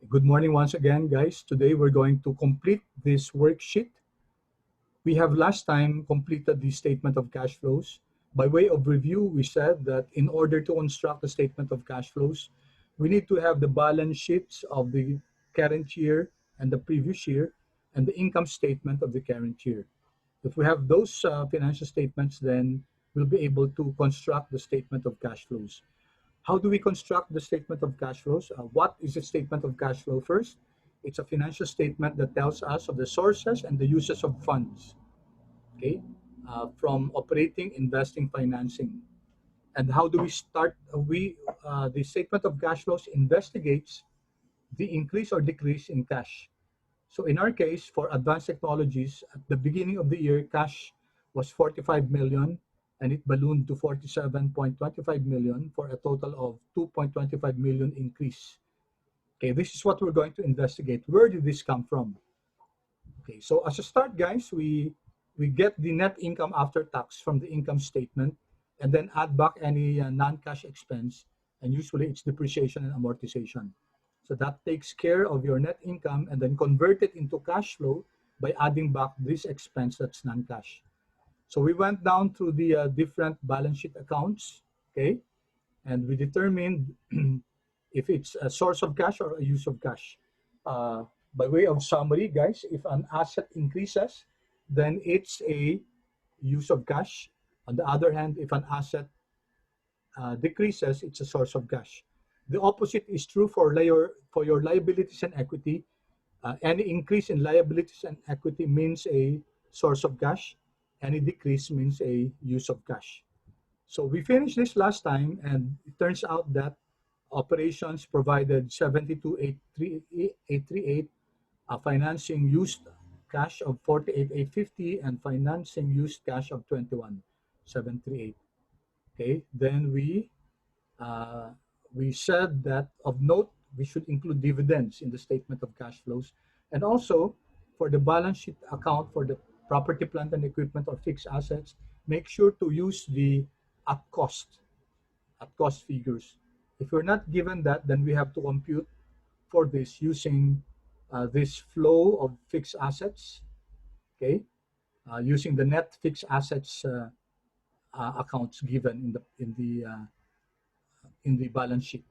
Good morning once again, guys. Today we're going to complete this worksheet. We have last time completed the statement of cash flows. By way of review, we said that in order to construct a statement of cash flows, we need to have the balance sheets of the current year and the previous year and the income statement of the current year. If we have those financial statements, then we'll be able to construct the statement of cash flows. How do we construct the statement of cash flows? What is a statement of cash flow first? It's a financial statement that tells us of the sources and the uses of funds, okay, from operating, investing, financing. And how do we start? The statement of cash flows investigates the increase or decrease in cash. So in our case, for advanced technologies, at the beginning of the year, cash was 45 million and it ballooned to 47.25 million for a total of 2.25 million increase. Okay, this is what we're going to investigate. Where did this come from? Okay, so as a start, guys, we get the net income after tax from the income statement and then add back any non-cash expense, and usually it's depreciation and amortization. So that takes care of your net income and then convert it into cash flow by adding back this expense that's non-cash. So we went down through the different balance sheet accounts, okay, and we determined if it's a source of cash or a use of cash. By way of summary, guys, if an asset increases, then it's a use of cash. On the other hand, if an asset decreases, it's a source of cash. The opposite is true for your liabilities and equity. Any increase in liabilities and equity means a source of cash. Any decrease means a use of cash. So we finished this last time, and it turns out that operations provided 72,838, financing used cash of 48,850, and financing used cash of 21,738. Okay, then we said that of note, we should include dividends in the statement of cash flows. And also, for the balance sheet account for the property, plant, and equipment or fixed assets, make sure to use the at cost figures. If we're not given that, then we have to compute for this using this flow of fixed assets, okay, using the net fixed assets accounts given in the balance sheet.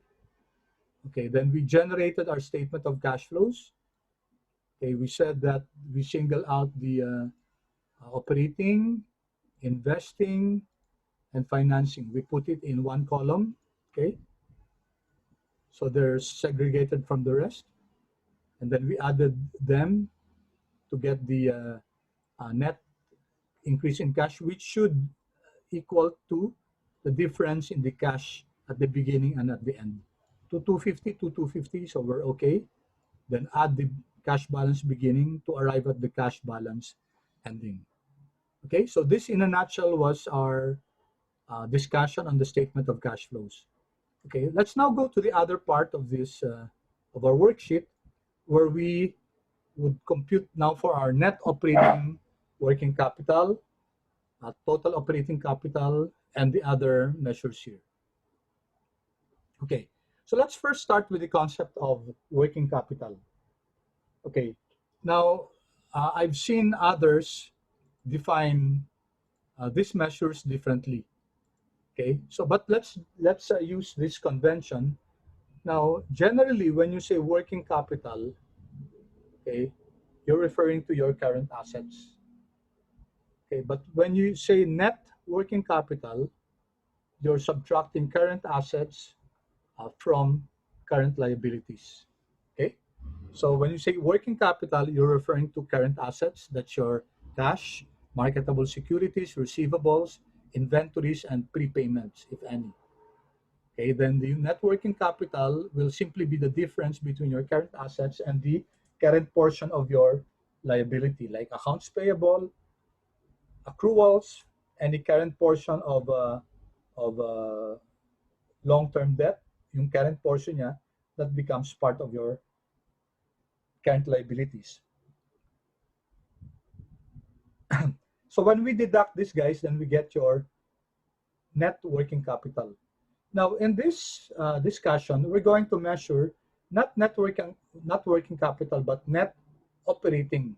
Okay, then we generated our statement of cash flows. Okay, we said that we single out the operating, investing, and financing. We put it in one column, okay? So they're segregated from the rest. And then we added them to get the net increase in cash, which should equal to the difference in the cash at the beginning and at the end. To 250, so we're okay. Then add the cash balance beginning to arrive at the cash balance ending. Okay, so this in a nutshell was our discussion on the statement of cash flows. Okay, let's now go to the other part of this of our worksheet, where we would compute now for our net operating working capital, total operating capital, and the other measures here. Okay, so let's first start with the concept of working capital. Okay, now I've seen others define these measures differently. Okay, so but let's use this convention. Now, generally, when you say working capital, okay, you're referring to your current assets. Okay, but when you say net working capital, you're subtracting current assets from current liabilities. Okay, so when you say working capital, you're referring to current assets. That's your cash, marketable securities, receivables, inventories, and prepayments, if any. Okay, then the net working capital will simply be the difference between your current assets and the current portion of your liability, like accounts payable, accruals, any current portion of long-term debt, yung current portion niya, that becomes part of your current liabilities. So when we deduct this, guys, then we get your net working capital. Now, in this discussion, we're going to measure not working capital, but net operating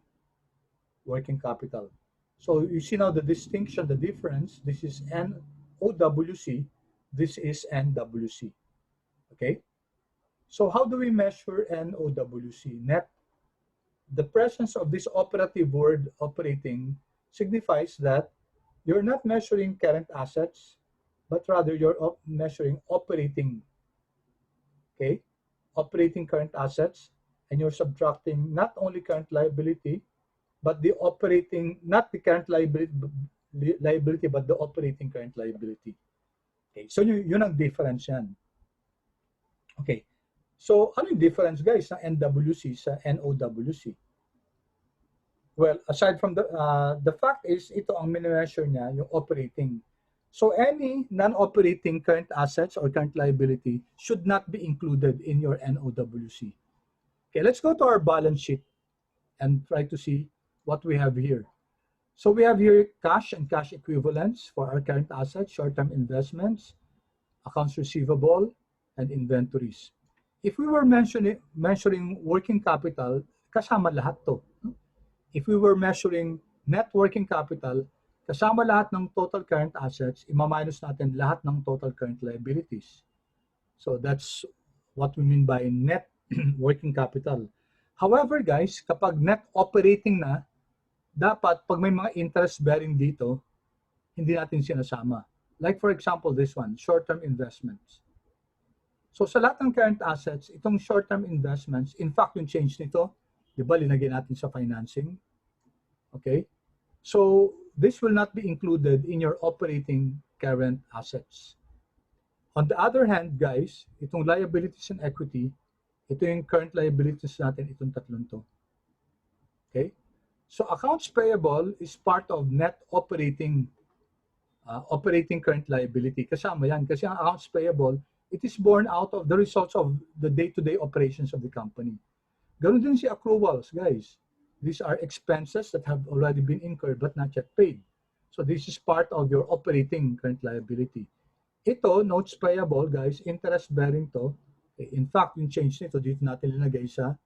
working capital. So you see now the distinction, the difference. This is NOWC, this is NWC. Okay? So how do we measure NOWC? Net. The presence of this operative word operating signifies that you're not measuring current assets, but rather you're measuring operating, okay? Operating current assets, and you're subtracting not only current liability, but the operating, not the current liability, but the operating current liability. Okay, so yun ang difference yan. Okay, so ano yung difference guys sa NWC sa NOWC? Well, aside from the fact is, ito ang minimeasure niya, yung operating. So any non-operating current assets or current liability should not be included in your NOWC. Okay, let's go to our balance sheet and try to see what we have here. So we have here cash and cash equivalents for our current assets, short-term investments, accounts receivable, and inventories. If we were measuring working capital, kasama lahat to. If we were measuring net working capital, kasama lahat ng total current assets, ima-minus natin lahat ng total current liabilities. So that's what we mean by net working capital. However, guys, kapag net operating na, dapat pag may mga interest bearing dito, hindi natin sinasama. Like for example, this one, short-term investments. So sa lahat ng current assets, itong short-term investments, in fact, yung change nito, di ba, linagay natin sa financing. Okay? So this will not be included in your operating current assets. On the other hand, guys, itong liabilities and equity, ito yung current liabilities natin, itong tatlong to. Okay? So accounts payable is part of net operating current liability. Kasama yan. Kasi ang accounts payable, it is born out of the results of the day-to-day operations of the company. Ganun din si accruals, guys. These are expenses that have already been incurred but not yet paid. So this is part of your operating current liability. Ito, notes payable, guys, interest bearing to. In fact, yung change nito, dito natin linagay sa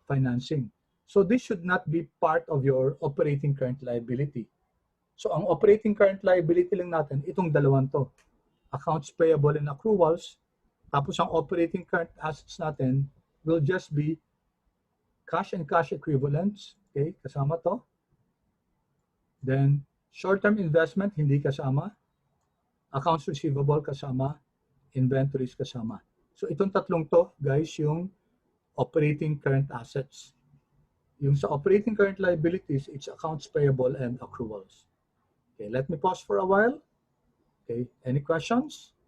financing. So this should not be part of your operating current liability. So ang operating current liability lang natin, itong dalawang to. Accounts payable and accruals. Tapos ang operating current assets natin will just be cash and cash equivalents. Okay, kasama to. Then, short-term investment, hindi kasama. Accounts receivable kasama. Inventories kasama. So itong tatlong to, guys, yung operating current assets. Yung sa operating current liabilities, it's accounts payable and accruals. Okay, let me pause for a while. Okay, any questions?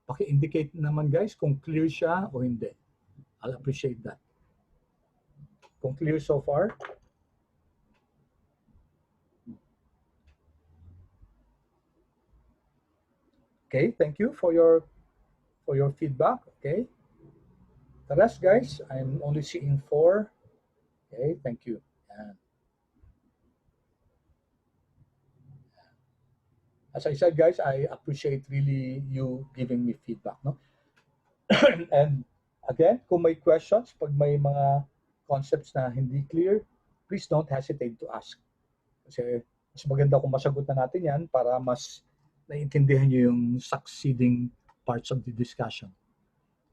Paki-indicate naman, guys, kung clear siya o hindi. I'll appreciate that. Kung clear so far? Okay, thank you for your feedback. Okay. The rest, guys, I'm only seeing 4. Okay, thank you. As I said, guys, I appreciate really you giving me feedback, no? And again, kung may questions, pag may mga concepts na hindi clear, please don't hesitate to ask. Kasi mas maganda kung masagot na natin yan para mas naiintindihan nyo yung succeeding parts of the discussion.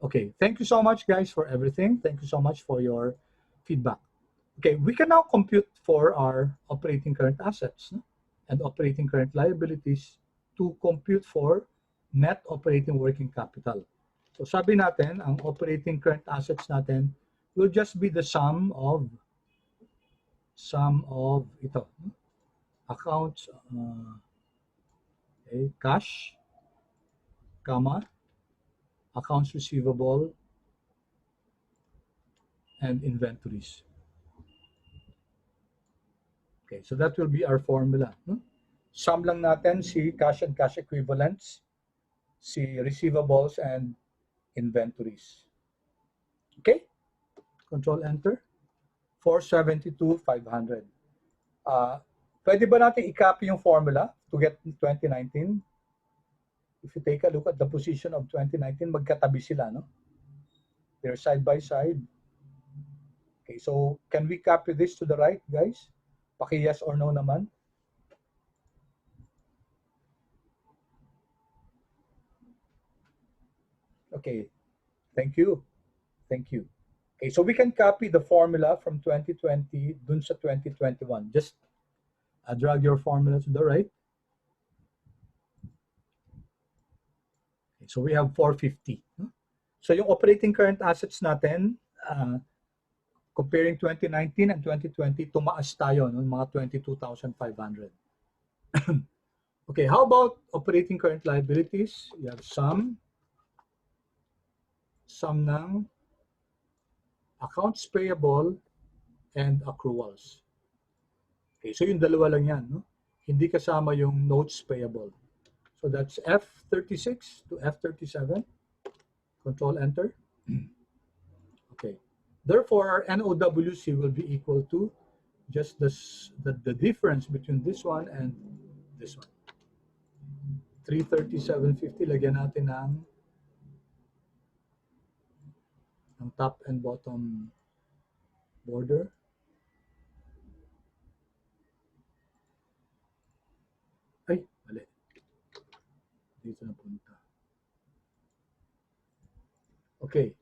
Okay, thank you so much, guys, for everything. Thank you so much for your feedback. Okay, we can now compute for our operating current assets, no? And operating current liabilities to compute for net operating working capital. So sabi natin, ang operating current assets natin will just be the sum of ito, accounts, okay, cash, comma, accounts receivable, and inventories. Okay, so that will be our formula. Sum lang natin si cash and cash equivalents, si receivables and inventories. Okay, control enter. 472,500. Pwede ba natin i-copy yung formula to get 2019? if you take a look at the position of 2019, magkatabi sila, no? They're side by side. Okay, so can we copy this to the right, guys? Paki yes or no naman. Okay, thank you. Thank you. Okay, so we can copy the formula from 2020 dun sa 2021. Just drag your formula to the right. Okay, so we have 450. So yung operating current assets natin, comparing 2019 and 2020, tumaas tayo ng mga 22,500. Okay, how about operating current liabilities? You have sum ng accounts payable and accruals. Okay, so yung dalawa lang yan, no? Hindi kasama yung notes payable. So that's F36 to F37. Control Enter. Okay. Therefore, our NOWC will be equal to just the difference between this one and this one. 337.50. Lagyan natin ng top and bottom border. Ay, mali. Dito na punta. Okay.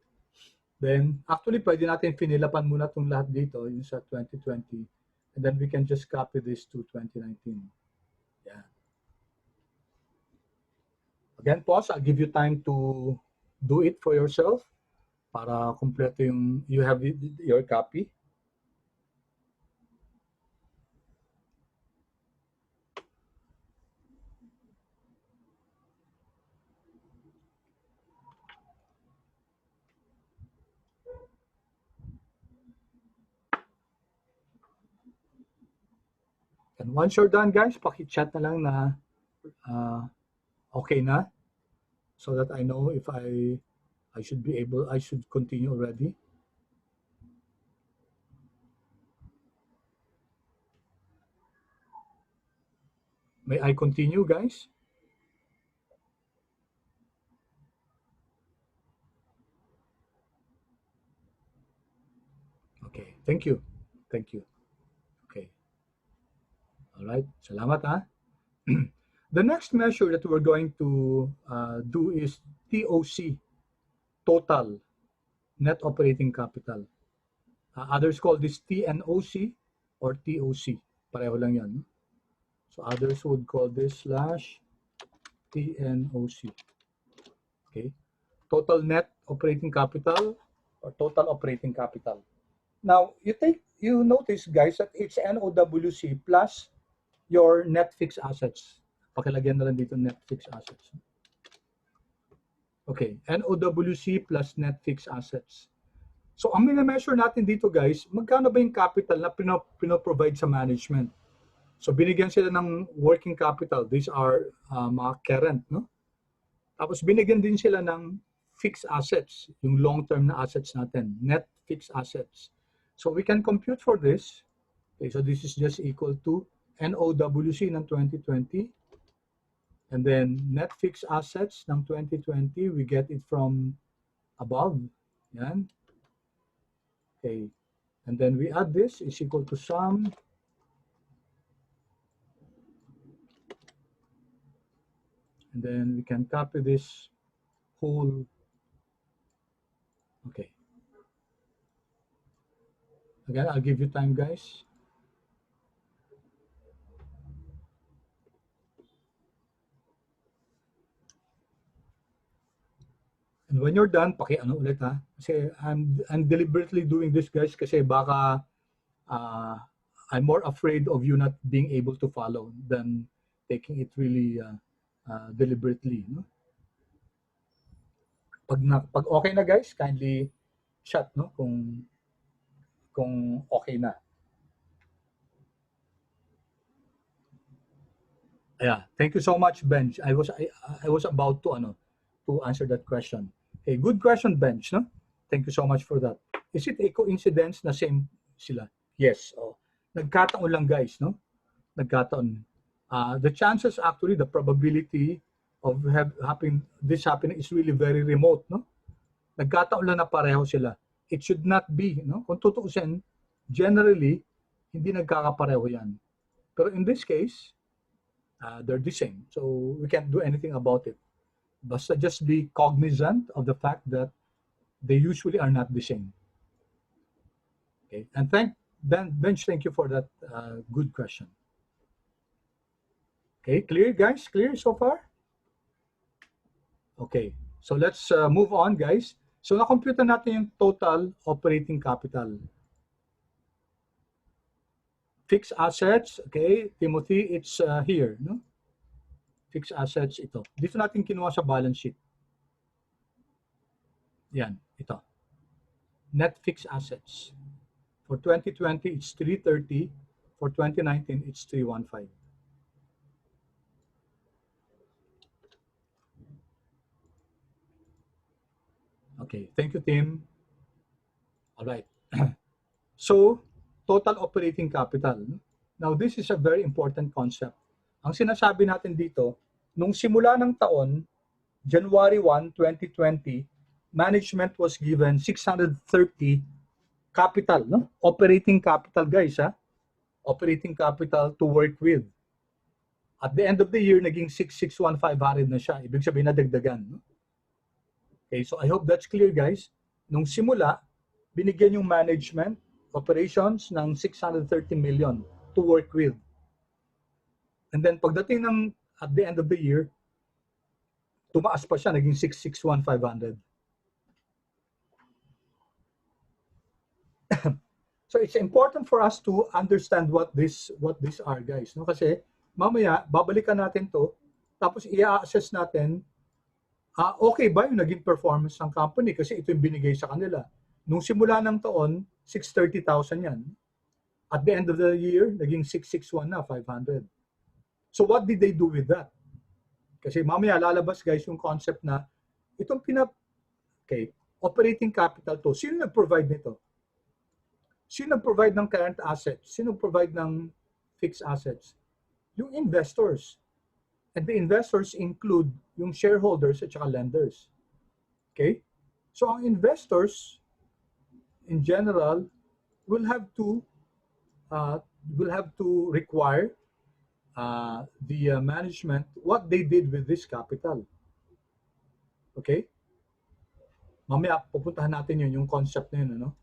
Then, actually, pwede natin finilapan muna itong lahat dito, yung sa 2020. And then we can just copy this to 2019. Yeah. Again, pause. I'll give you time to do it for yourself para kompleto yung, you have your copy. And once you're done, guys, paki-chat na lang na okay na, so that I know if I should continue already. May I continue, guys? Okay, thank you. Thank you. Okay. All right, salamat ha. The next measure that we're going to do is TOC, total net operating capital. Others call this TNOC or TOC. Pareho lang yan. So others would call this slash TNOC. Okay. Total net operating capital or total operating capital. Now, you notice, guys, that it's NOWC plus your net fixed assets. Pakilagyan na lang dito net fixed assets. Okay, NOWC plus net fixed assets. So, ang mina-measure natin dito, guys, magkano ba yung capital na pinoprovide sa management? So, binigyan sila ng working capital. These are mga current, no? Tapos, binigyan din sila ng fixed assets, yung long-term na assets natin, net fixed assets. So, we can compute for this. Okay, so this is just equal to NOWC ng 2020. And then, net fixed assets ng 2020, we get it from above. Yan. Okay, and then we add this is equal to sum and then we can copy this whole. Okay, again, I'll give you time, guys. And when you're done, paki-ano ulit ha. Kasi I'm deliberately doing this, guys, kasi baka I'm more afraid of you not being able to follow than taking it really deliberately. No? Pag okay na, guys, kindly chat, no, kung okay na. Yeah, thank you so much, Bench. I was about to answer that question. Okay, good question, Bench. No, thank you so much for that. Is it a coincidence na same sila? Yes. Oh, nagkataon lang, guys. No, nagkataon. The chances, actually, the probability of having this happening is really very remote, no? Nagkataon lang na pareho sila. It should not be, no? Kung tutuusin, generally, hindi nagkakapareho yan. Pero in this case, they're the same. So we can't do anything about it. Basta just be cognizant of the fact that they usually are not the same. Okay, and Bench, thank you for that good question. Okay, clear guys? Clear so far? Okay, so let's move on guys. So na-compute na natin yung total operating capital. Fixed assets, okay, Timothy, it's here, no? Fixed assets ito. Dito natin kinuha sa balance sheet. Yan, ito. Net fixed assets. For 2020, it's 330. For 2019, it's 315. Okay, thank you, Tim. All right. So, total operating capital. Now, this is a very important concept. Ang sinasabi natin dito, nung simula ng taon, January 1, 2020, management was given 630 capital, no? Operating capital, guys, ha? Operating capital to work with. At the end of the year, naging 661,500 na siya. Ibig sabihin, nadagdagan, no? Okay, so I hope that's clear, guys. Nung simula, binigyan yung management operations ng 630 million to work with. And then pagdating ng at the end of the year, tumaas pa siya, naging 661,500. So it's important for us to understand what these are, guys, no? Kasi mamaya babalikan natin to, tapos i-assess natin okay ba yung naging performance ng company kasi ito yung binigay sa kanila. Nung simula ng taon, 630,000 yan. At the end of the year, naging 661 na, 500. So what did they do with that? Kasi mamaya lalabas, guys, yung concept na itong okay, operating capital to. Sino nag-provide nito? Sino nag-provide ng current assets? Sino nag-provide ng fixed assets? Yung investors. And the investors include yung shareholders at saka lenders. Okay? So ang investors, in general, will have to require the management what they did with this capital. Okay? Mamaya pupuntahan natin yun, yung concept na yun, ano?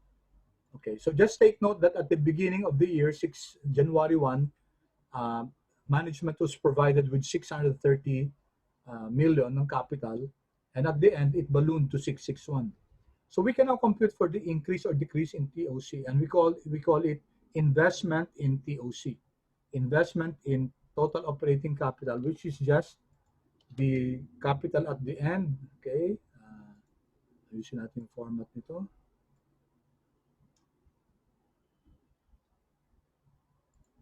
Okay, so just take note that at the beginning of the year, January 1, management was provided with 630 million ng capital, and at the end, it ballooned to 661. So we can now compute for the increase or decrease in TOC, and we call it investment in TOC, investment in total operating capital, which is just the capital at the end. Okay, ayusin natin yung format nito.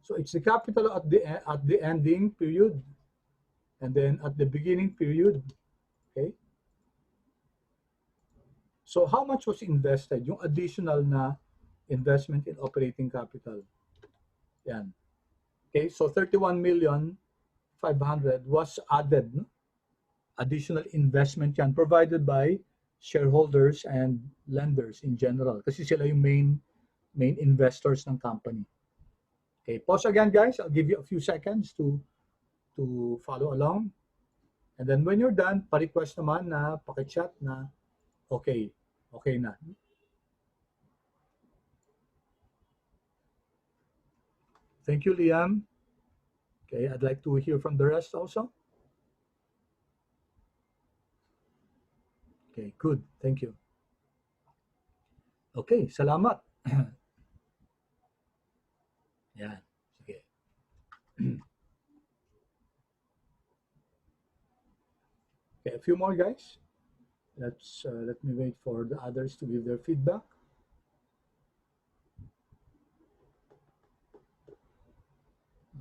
So it's the capital at the ending period, and then at the beginning period. Okay. So how much was invested? Yung additional na investment in operating capital. Yan. Okay, so 31,500,000 was added, no? Additional investment yan provided by shareholders and lenders in general kasi sila yung main investors ng company. Okay, pause again, guys. I'll give you a few seconds to follow along. And then when you're done, pa-request naman na paki-chat na okay na. Thank you, Liam. Okay, I'd like to hear from the rest also. Okay, good. Thank you. Okay, salamat. Yan. Sige. Okay, a few more, guys. Let me wait for the others to give their feedback.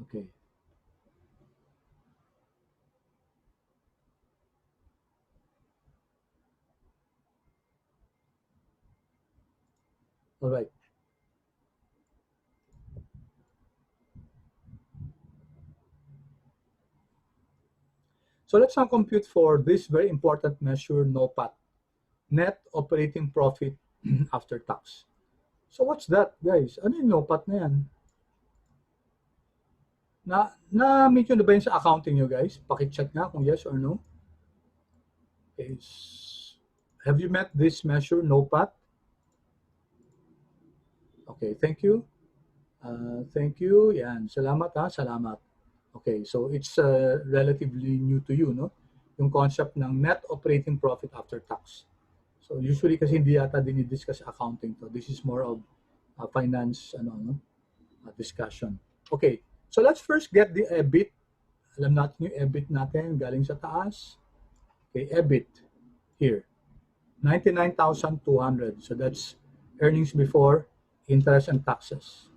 Okay. All right. So let's now compute for this very important measure, NOPAT, net operating profit after tax. So what's that, guys? Ano yung NOPAT na yan? Na-meet nyo na ba yun sa accounting nyo, guys? Paki-check nga kung yes or no. Okay. Have you met this measure, NOPAT? Okay, thank you. Thank you. Yan, salamat ha, salamat. Okay, so it's relatively new to you, no? Yung concept ng net operating profit after tax. So usually kasi hindi yata dinidiscuss accounting to. This is more of finance discussion. Okay, so let's first get the EBIT. Alam natin yung EBIT natin galing sa taas. Okay, EBIT here, 99,200. So that's earnings before interest and taxes.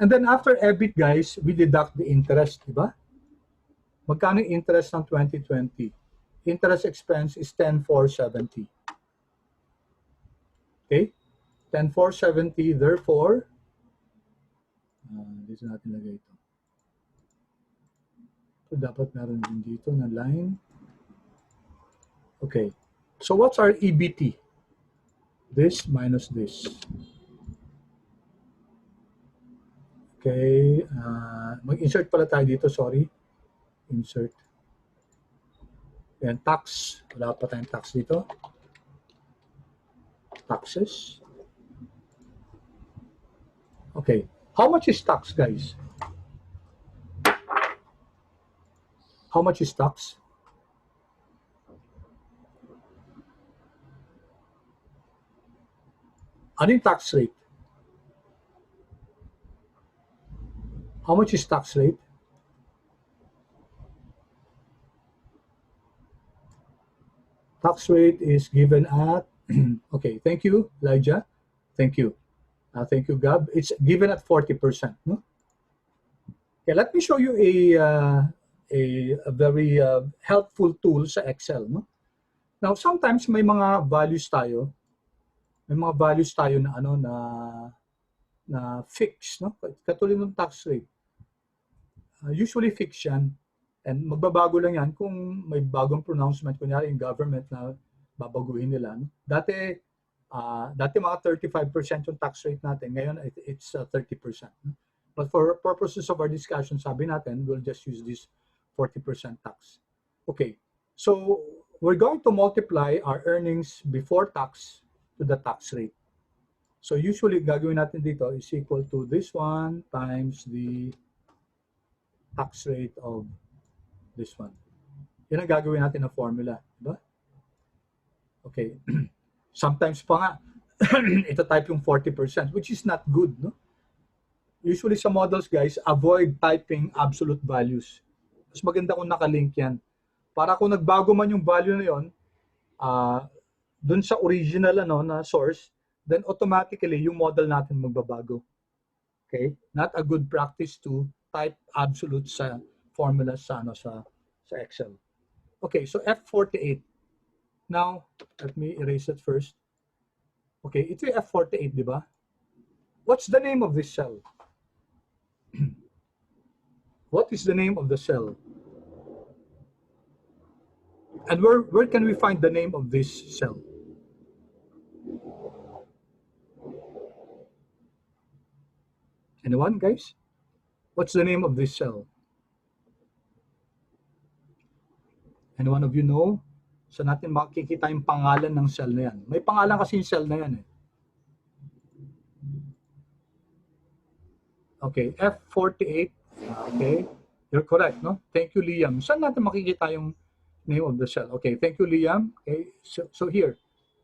And then after EBIT, guys, we deduct the interest, di ba? Magkano yung interest ng 2020? Interest expense is 10,470. Okay? 10,470, therefore, dito natin lagay ito. So dapat meron din dito na line. Okay. So what's our EBT? This minus this. Okay. Mag-insert pala tayo dito, sorry. Insert. Ayan, tax. Wala pa tayong tax dito. Taxes. Okay. How much is tax, guys? How much is tax? Ano yung tax rate? How much is tax rate? Tax rate is given at, okay, thank you, Elijah. Thank you. Thank you, Gab. It's given at 40%. No? Okay, let me show you a very helpful tool sa Excel. No? Now, sometimes may mga values tayo. May mga values tayo na na fix, no? Katulad ng tax rate. Usually fix yan. And magbabago lang yan kung may bagong pronouncement, kunyari yung government na babaguhin nila. No? Dati mga 35% yung tax rate natin. Ngayon, it's 30%. No? But for purposes of our discussion, sabi natin, we'll just use this 40% tax. Okay. So, we're going to multiply our earnings before tax to the tax rate. So usually, gagawin natin dito is equal to this one times the tax rate of this one. Yan ang gagawin natin na formula. Diba? Okay. Sometimes pa nga, ito type yung 40%, which is not good. No? Usually sa models, guys, avoid typing absolute values. Mas maganda kung nakalink yan. Para kung nagbago man yung value na yun, dun sa original na source, then automatically yung model natin magbabago. Okay? Not a good practice to type absolute sa formula sa Excel. Okay, so F48. Now, let me erase it first. Okay, ito yung F48, di ba? What's the name of this cell? What is the name of the cell? And where can we find the name of this cell? Anyone, guys? What's the name of this cell? Anyone of you know? So natin makikita yung pangalan ng cell na yan. May pangalan kasi yung cell na yan. Okay, F48. Okay, you're correct, no? Thank you, Liam. Saan natin makikita yung name of the cell? Okay, thank you, Liam. Okay, so here.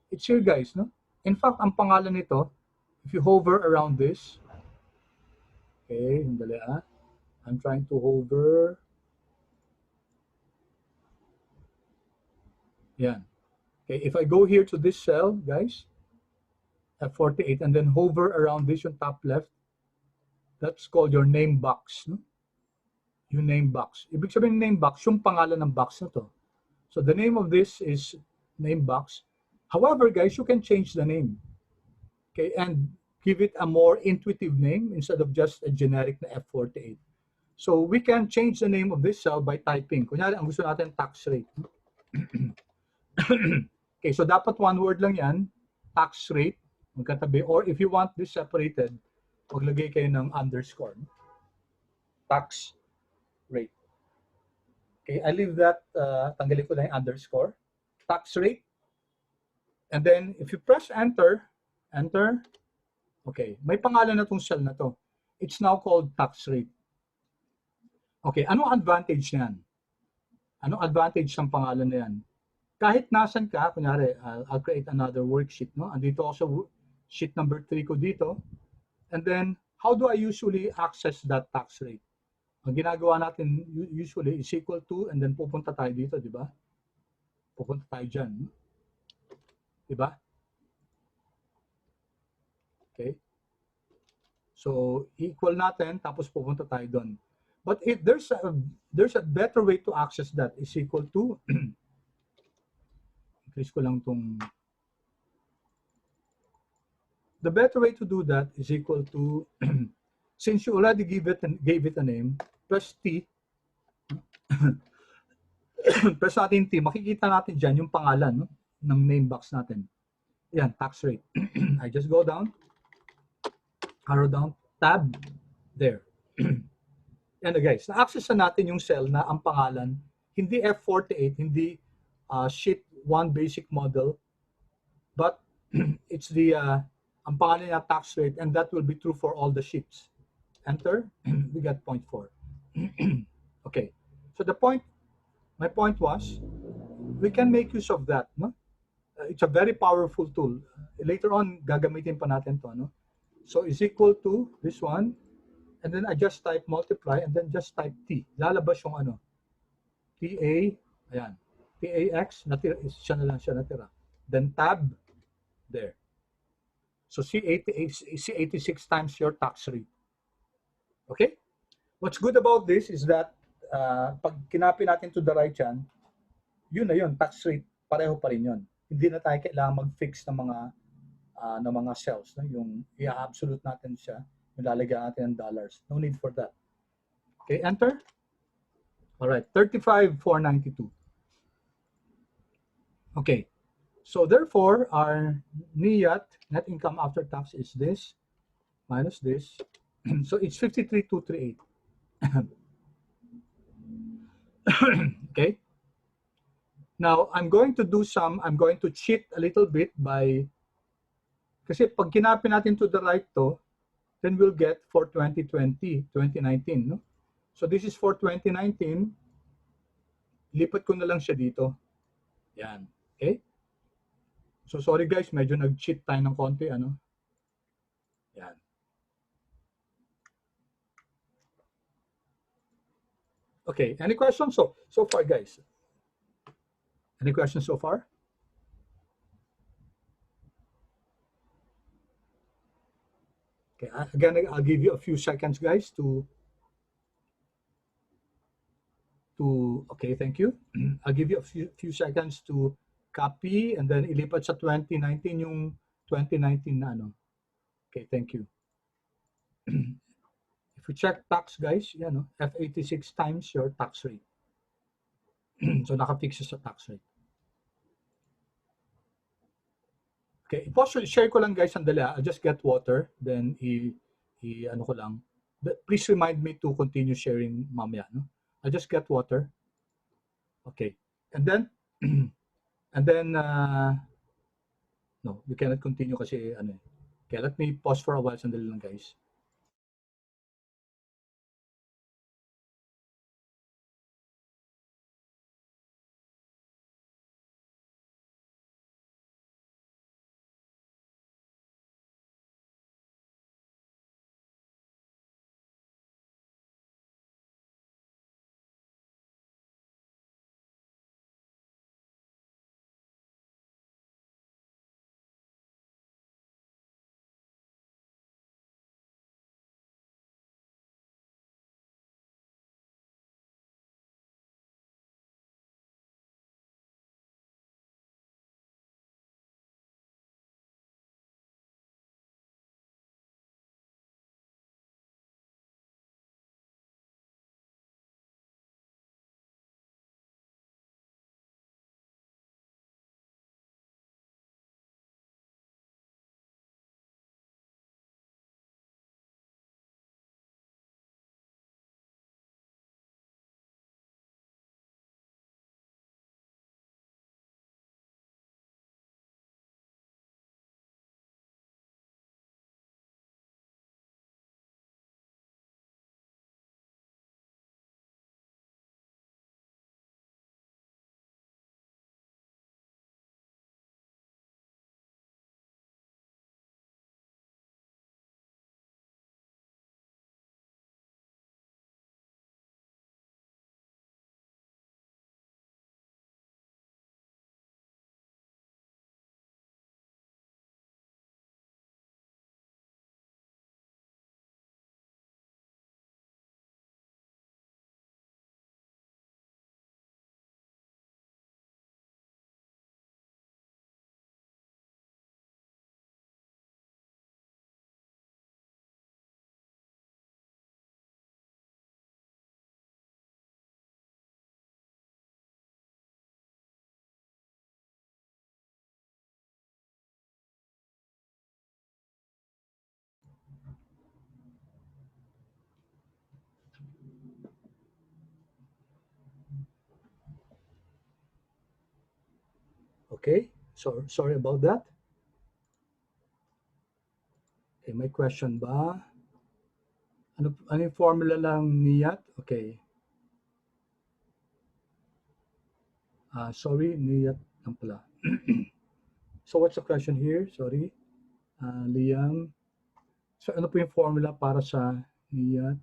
It's here, guys, no? In fact, ang pangalan nito, if you hover around this, okay, hindali I'm trying to hover. Yan. Okay, if I go here to this cell, guys, F48, and then hover around this yung top left, that's called your name box. No? Yung name box. Ibig sabihin name box, yung pangalan ng box na to. So the name of this is name box. However, guys, you can change the name, okay, and give it a more intuitive name instead of just a generic na F48. So we can change the name of this cell by typing. Kunyari, ang gusto natin tax rate. Okay, so dapat one word lang yan, tax rate, magkatabi. Or if you want this separated, maglagay kayo ng underscore. Tax rate. Okay, I leave that, tanggalin ko na yung underscore. Tax rate. And then, if you press enter, okay, may pangalan na tong cell na to. It's now called tax rate. Okay, anong advantage niyan? Anong advantage ng pangalan na yan? Kahit nasan ka, kunyari, I'll create another worksheet, no? Andito ako sa sheet number 3 ko dito. And then, how do I usually access that tax rate? Ang ginagawa natin usually is equal to, and then pupunta tayo dito, di ba? Pupunta tayo dyan. Di ba? Okay? So, equal natin, tapos pupunta tayo doon. But if there's a better way to access that, is equal to, increase ko lang tong, the better way to do that is equal to, since you already gave it a name, press T, press natin T, makikita natin dyan yung pangalan, no, ng name box natin. Yan, tax rate. I just go down, arrow down, tab, there. Yan na guys, na-access na natin yung cell na ang pangalan, hindi F48, hindi sheet 1 basic model, but it's the, ang pangalan niya tax rate, and that will be true for all the sheets. Enter, we got 0.4. Okay, so my point was, we can make use of that, no? It's a very powerful tool. Later on, gagamitin pa natin to, no? So is equal to this one, and then I just type multiply, and then just type T. Lalabas yung ano, TA, ayan, TAX, natira, siya na lang siya natira. Then tab, there. So C86 times your tax rate. Okay? What's good about this is that pag kinapin natin to the right yan, yun na yun, tax rate, pareho pa rin yun. Hindi na tayo kailangan mag-fix ng mga cells, no? Yung i-absolute natin siya, yung lalagyan natin ng dollars. No need for that. Okay, enter. All right, 35,492. Okay, so therefore, our NIAT, net income after tax, is this minus this. So it's 53,238. Okay. Now, I'm going to cheat a little bit by, kasi pag kinapin natin to the right to, then we'll get for 2020, 2019, no? So this is for 2019, lipat ko na lang siya dito. Yan. Okay? So sorry guys, medyo nag-cheat tayo ng konti, ano? Yan. Okay, any questions so far, guys? Any questions so far? Okay, again, I'll give you a few seconds, guys, okay, thank you. I'll give you a few seconds to copy and then ilipat sa 2019 yung 2019 na ano. Okay, thank you. If you check tax, guys, yan, no, F86 times your tax rate. So nakafix sa tax rate. Okay, share ko lang guys sandali. I'll just get water, then ano ko lang. Please remind me to continue sharing mamaya, no? I'll just get water. Okay, and then no, you cannot continue kasi ano. Okay, let me pause for a while sandali lang guys. Okay, so sorry about that. Okay, may question ba? Ano yung formula lang niyat? Okay. Sorry, niyat lang pala. So what's the question here? Sorry. Liam. So ano po yung formula para sa niyat?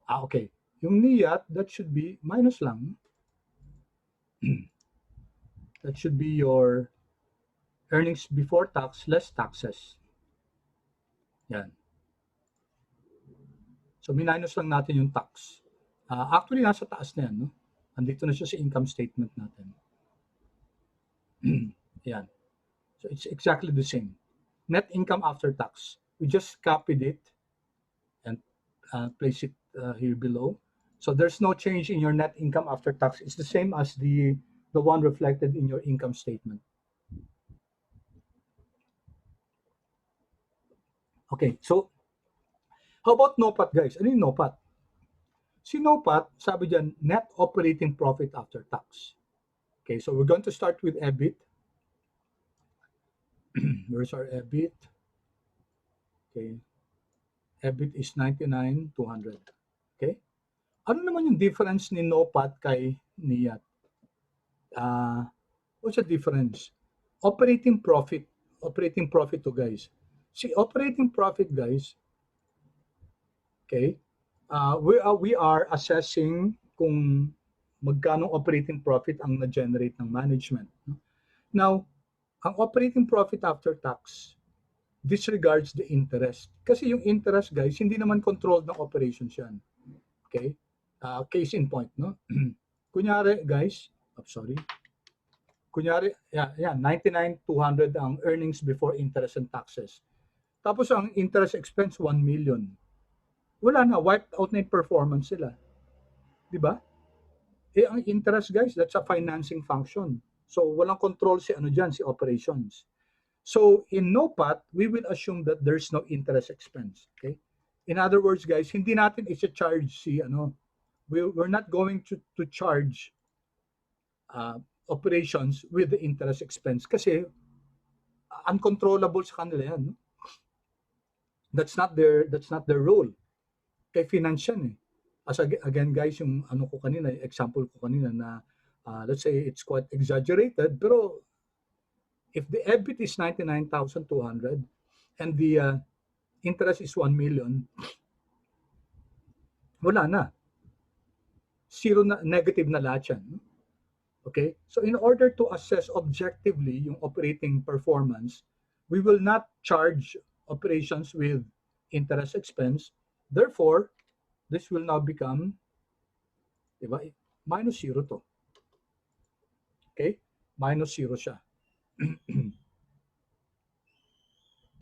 Okay. Yung niyat, that should be minus lang. That should be your earnings before tax less taxes. Yan. So minus lang natin yung tax. Actually, nasa taas na yan. No? Andito na siya sa income statement natin. Yan. So it's exactly the same. Net income after tax. We just copied it and place it here below. So there's no change in your net income after tax. It's the same as the one reflected in your income statement. Okay, so how about NOPAT, guys? Ano yung NOPAT? Si NOPAT, sabi dyan, net operating profit after tax. Okay, so we're going to start with EBIT. Where's our EBIT? Okay, EBIT is 99,200. Okay, ano naman yung difference ni NOPAT kay NIAT? What's the difference? Operating profit to guys. See, operating profit, guys, okay, we are assessing kung magkano operating profit ang na-generate ng management. Now, ang operating profit after tax disregards the interest. Kasi yung interest, guys, hindi naman controlled ng operations yan. Okay? Case in point, no? Kunyari, guys, sorry. Kunyari, 99,200 ang earnings before interest and taxes. Tapos ang interest expense, 1 million. Wala na, wiped out na yung performance sila. Di ba? Ang interest, guys, that's a financing function. So, walang control si si operations. So, in NOPAT, we will assume that there's no interest expense. Okay? In other words, guys, hindi natin i-charge we're not going to charge operations with the interest expense kasi uncontrollable sa kanila yan. No? That's not their role. Kay finance yan eh. As again guys, yung example ko kanina na let's say it's quite exaggerated, pero if the EBIT is 99,200 and the interest is 1 million, wala na. Zero na, negative na lahat yan. Okay? So in order to assess objectively yung operating performance, we will not charge operations with interest expense. Therefore, this will now become, diba, minus zero to. Okay? Minus zero siya.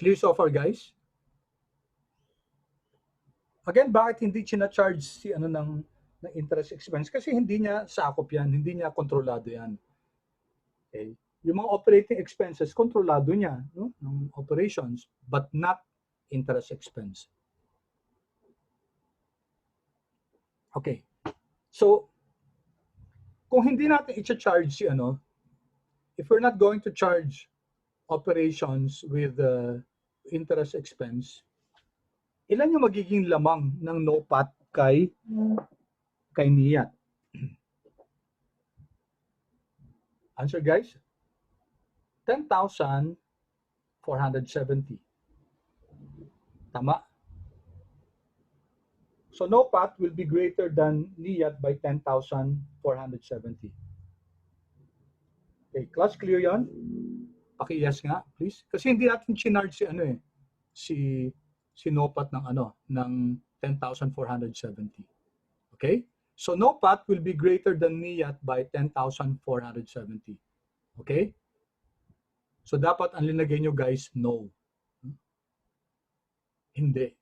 Clear so far, guys? Again, bakit hindi charge si ng interest expense? Kasi hindi niya sakop yan, hindi niya kontrolado yan. Okay? Yung mga operating expenses, kontrolado niya, no? Ng operations, but not interest expense. Okay. So, kung hindi natin i-charge si if we're not going to charge operations with interest expense, ilan yung magiging lamang ng NOPAT kay NIAT? Answer, guys? 10,470. Tama? So NOPAT will be greater than NIAT by 10,470. Okay, class clear yan? Paki-yes nga, please. Kasi hindi natin chinarge si NOPAT ng 10,470. Okay? So NOPAT will be greater than NIAT by 10,470. Okay? So dapat ang linagay nyo, guys, no. Hindi.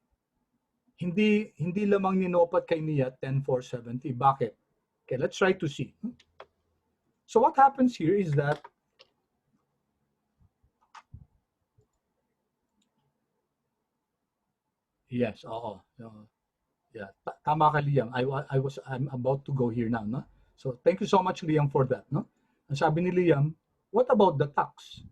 Hindi lamang ni NOPAT kay NIAT 10,470. Bakit? Okay, let's try to see. So what happens here is that yes, yeah, tama ka, Liam. I'm about to go here now, no? So thank you so much, Liam, for that, no? Ang sabi ni Liam, what about the tax?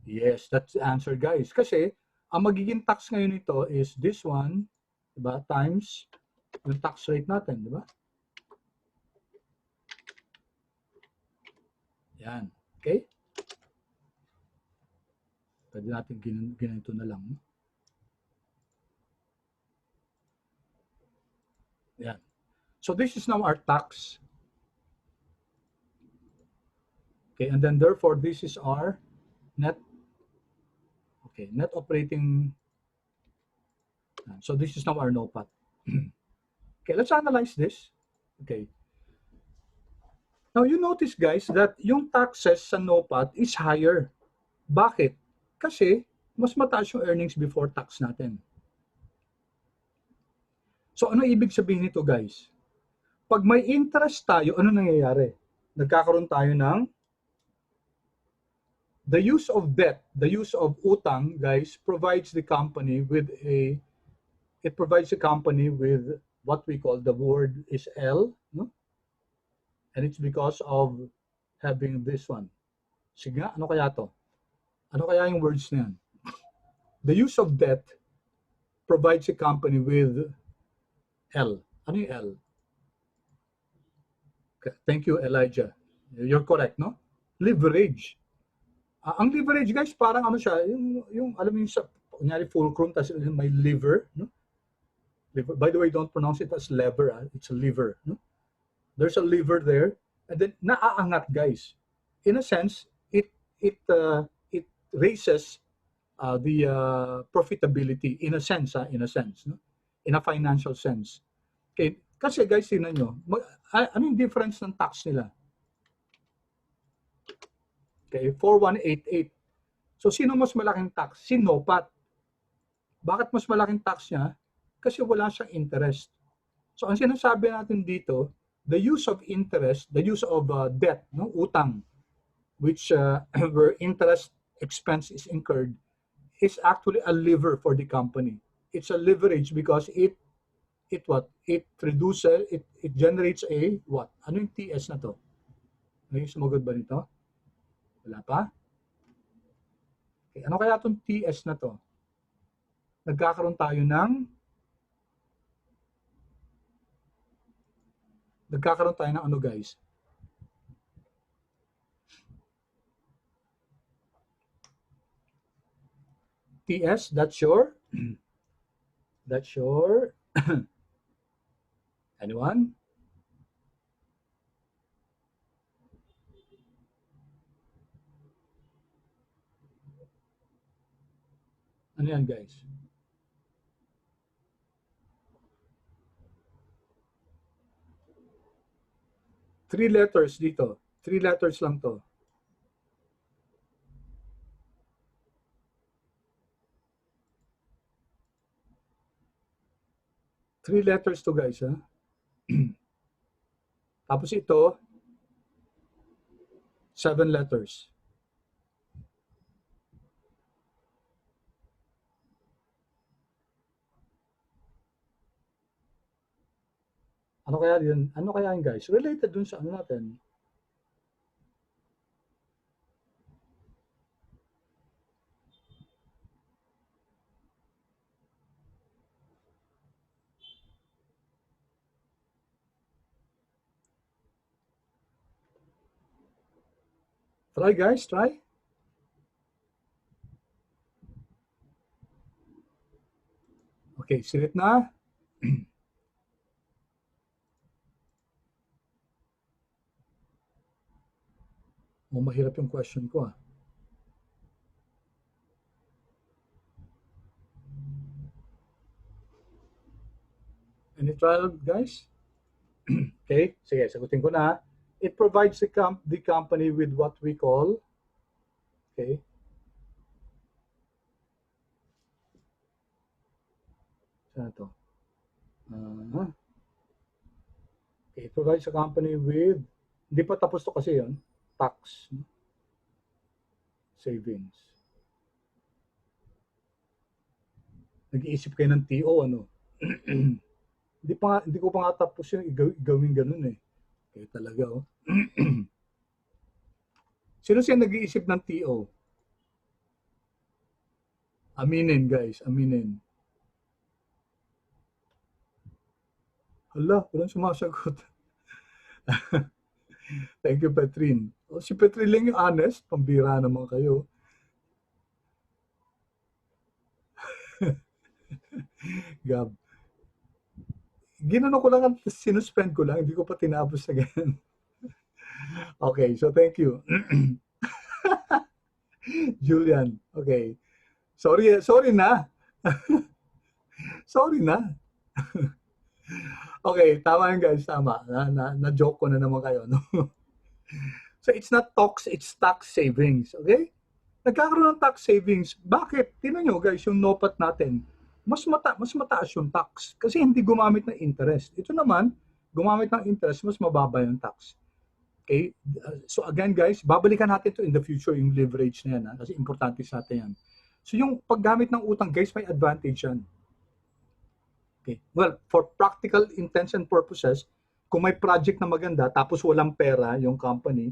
Yes, that's the answer, guys. Kasi, ang magiging tax ngayon nito is this one, diba, times yung tax rate natin, diba? Yan. Okay? Pwede natin ganito na lang. Yan. So this is now our tax. Okay, and then therefore this is our net. Okay, net operating. So this is now our NOPAT. Okay, let's analyze this. Okay. Now you notice, guys, that yung taxes sa NOPAT is higher. Bakit? Kasi mas mataas yung earnings before tax natin. So ano ibig sabihin nito, guys? Pag may interest tayo, ano nangyayari? Nagkakaroon tayo ng the use of debt, the use of utang, guys, provides the company with what we call, the word is L, no? And it's because of having this one. Sige nga, ano kaya to? Ano kaya yung words na yan? The use of debt provides a company with L. Ano yung L? Thank you, Elijah. You're correct, no? Leverage. Ang leverage, guys, parang ano siya, yung alam mo yung sa, kunyari fulcrum, tas may liver, no? Liver. By the way, don't pronounce it as lever, it's a liver, no? There's a liver there, and then naaangat, guys. In a sense, it raises the profitability in a sense, no? In a financial sense. Okay, kasi guys, tingnan nyo, ano yung difference ng tax nila? Okay, 4188. So, sino mas malaking tax? Si NOPAT. Bakit mas malaking tax niya? Kasi wala siyang interest. So, ang sinasabi natin dito, the use of interest, the use of debt, no, utang, which where interest expense is incurred, is actually a lever for the company. It's a leverage because it reduces, it generates a what? Ano yung TS na to? Ano yung sumagod ba nito? Wala pa? Okay, ano kaya itong TS na to? Nagkakaroon tayo ng ano, guys? TS, that's your anyone? Ano yan, guys? Three letters dito. 3 letters lang to. Three letters to, guys, ha? Tapos ito, 7 letters. Ano kaya yun? Ano kaya yun, guys? Related dun sa ano natin. Try, guys, try. Okay, sirit na. Mahirap yung question ko, ah. Any trial, guys? Okay, sige, sagutin ko na. It provides the company with what we call, okay, saan to? Okay, it provides a company with, hindi pa tapos to kasi yun, tax savings. Nag-iisip kayo ng TO, ano? Hindi ko pa nga tapos yung gawin ganun, eh. Okay, talaga, oh. Sino siya nag-iisip ng TO? Aminin, guys. Aminin. Hala, walang sumasagot. Thank you, Petrin. O, si Petrin lang yung honest. Pambira naman kayo. Gab. Ginano ko lang, sinuspend ko lang. Hindi ko pa tinapos na ganyan. Okay, so thank you. Julian. Okay. Sorry na. Sorry na. Okay, tama yun guys, tama. Na-joke ko na naman kayo, no? So it's not tax, it's tax savings, okay? Nagkakaroon ng tax savings. Bakit? Tingnan nyo guys, yung NOPAT natin, mas mataas yung tax kasi hindi gumamit ng interest. Ito naman, gumamit ng interest, mas mababa yung tax. Okay? So again guys, babalikan natin to in the future yung leverage na yan, ha? Kasi importante sa atin yan. So yung paggamit ng utang guys, may advantage yan. Okay. Well, for practical intents and purposes, kung may project na maganda tapos walang pera yung company,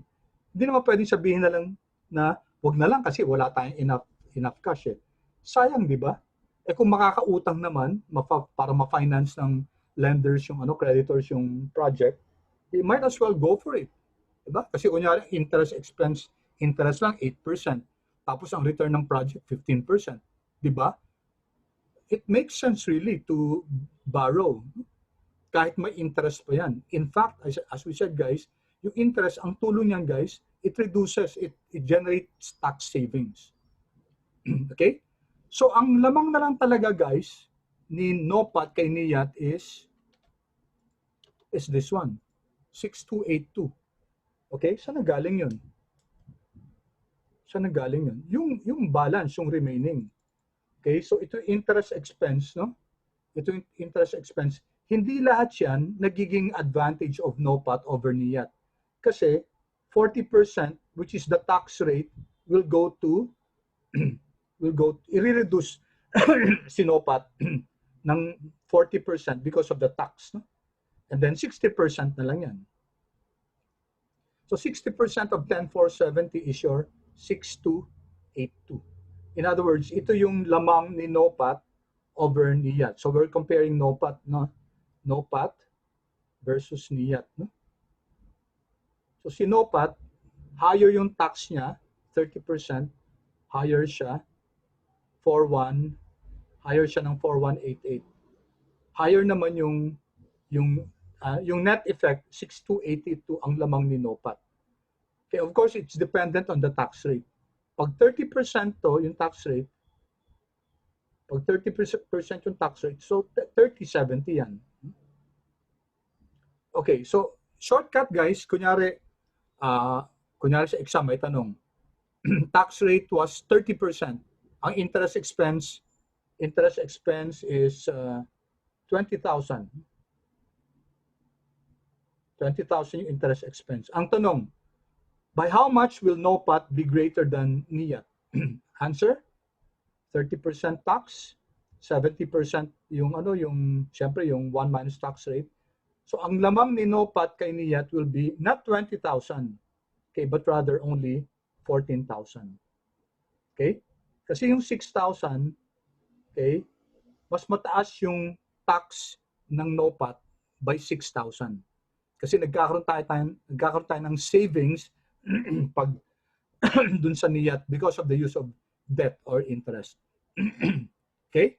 hindi naman pwedeng sabihin na lang na wag na lang kasi wala tayong enough cash eh. Sayang, di ba? Eh kung makakautang naman para ma-finance ng lenders yung creditors yung project, you might as well go for it. Diba? Kasi kunyari interest lang 8%. Tapos ang return ng project 15%. Diba? It makes sense really to borrow kahit may interest pa yan. In fact, as we said guys, yung interest, ang tulong niyan guys, it generates tax savings. Okay? So ang lamang na lang talaga guys ni NOPAT kay NIAT is this one, 6282. Okay? Saan nagaling yun? Saan nagaling yun? Yung balance, yung remaining. Okay? So ito yung interest expense, no? Ito yung interest expense. Hindi lahat yan nagiging advantage of NOPAT over NIAT. Kasi 40%, which is the tax rate, will go to i-reduce si NOPAT ng 40% because of the tax, no? And then 60% na lang yan. So 60% of 10,470 is your 6282. In other words, ito yung lamang ni NOPAT over NIAT. So we're comparing NOPAT, no? NOPAT versus NIAT, no? So si NOPAT, higher yung tax niya, 30%, higher siya, 41, higher siya ng 4188. Higher naman yung net effect, 6282 ang lamang ni NOPAT. Okay, of course, it's dependent on the tax rate. Pag 30% to, yung tax rate, pag 30% yung tax rate, so 3070 yan. Okay, so shortcut guys, kunyari sa exam may tanong, tax rate was 30%. Ang interest expense is 20,000. 20,000 yung interest expense. Ang tanong, by how much will NOPAT be greater than NIAT? Answer, 30% tax, 70% yung syempre yung 1 minus tax rate. So ang lamang ni NOPAT kay NIAT will be not 20,000, okay, but rather only 14,000. Okay? Kasi yung 6,000, okay, mas mataas yung tax ng NOPAT by 6,000. Kasi nagkakaroon tayo ng savings pag dun sa NIAT because of the use of debt or interest. Okay?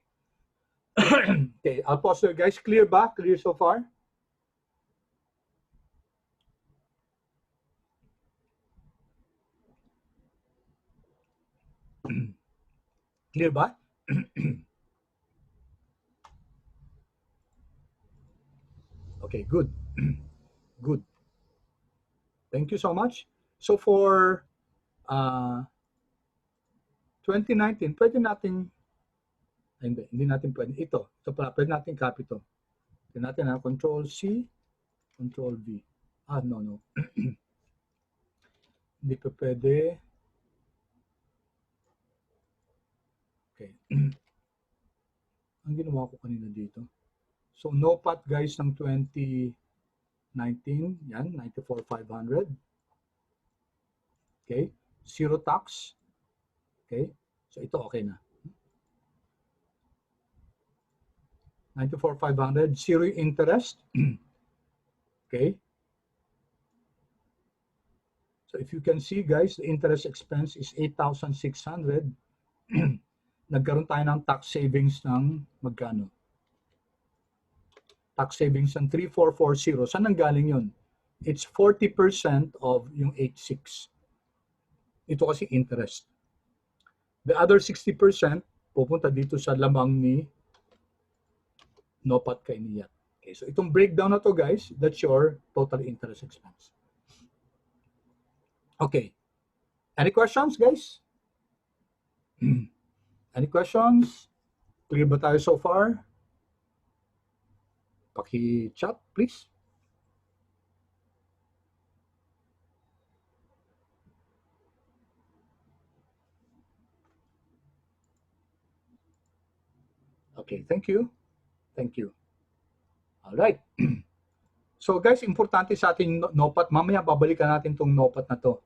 Okay, I'll pause there guys. Clear ba? Clear so far? Clear ba? Okay, good. Good. Thank you so much. So for 2019, pwede natin, hindi natin pwede. Ito pala, pwede natin copy ito. Pwede natin Control C, Control V. No. Hindi pa pwede. Okay. Ang ginawa ko kanina dito. So NOPAT guys ng 2019, yan, 94,500. Okay. zero tax. Okay, so ito okay na. 94,500, zero interest. Okay. So if you can see guys, the interest expense is 8,600. Nagkaroon tayo ng tax savings ng magkano? Tax savings ng 3,440. Saan nanggaling yun? It's 40% of yung 86. Ito kasi interest. The other 60% pupunta dito sa lamang ni NOPAT kay Niyat. Okay, so itong breakdown na to guys, that's your total interest expense. Okay. Any questions guys? Any questions? Clear ba tayo so far? Paki-chat please. Okay, thank you. Thank you. All right. So guys, importante sa ating NOPAT, mamaya babalikan natin tong NOPAT na to.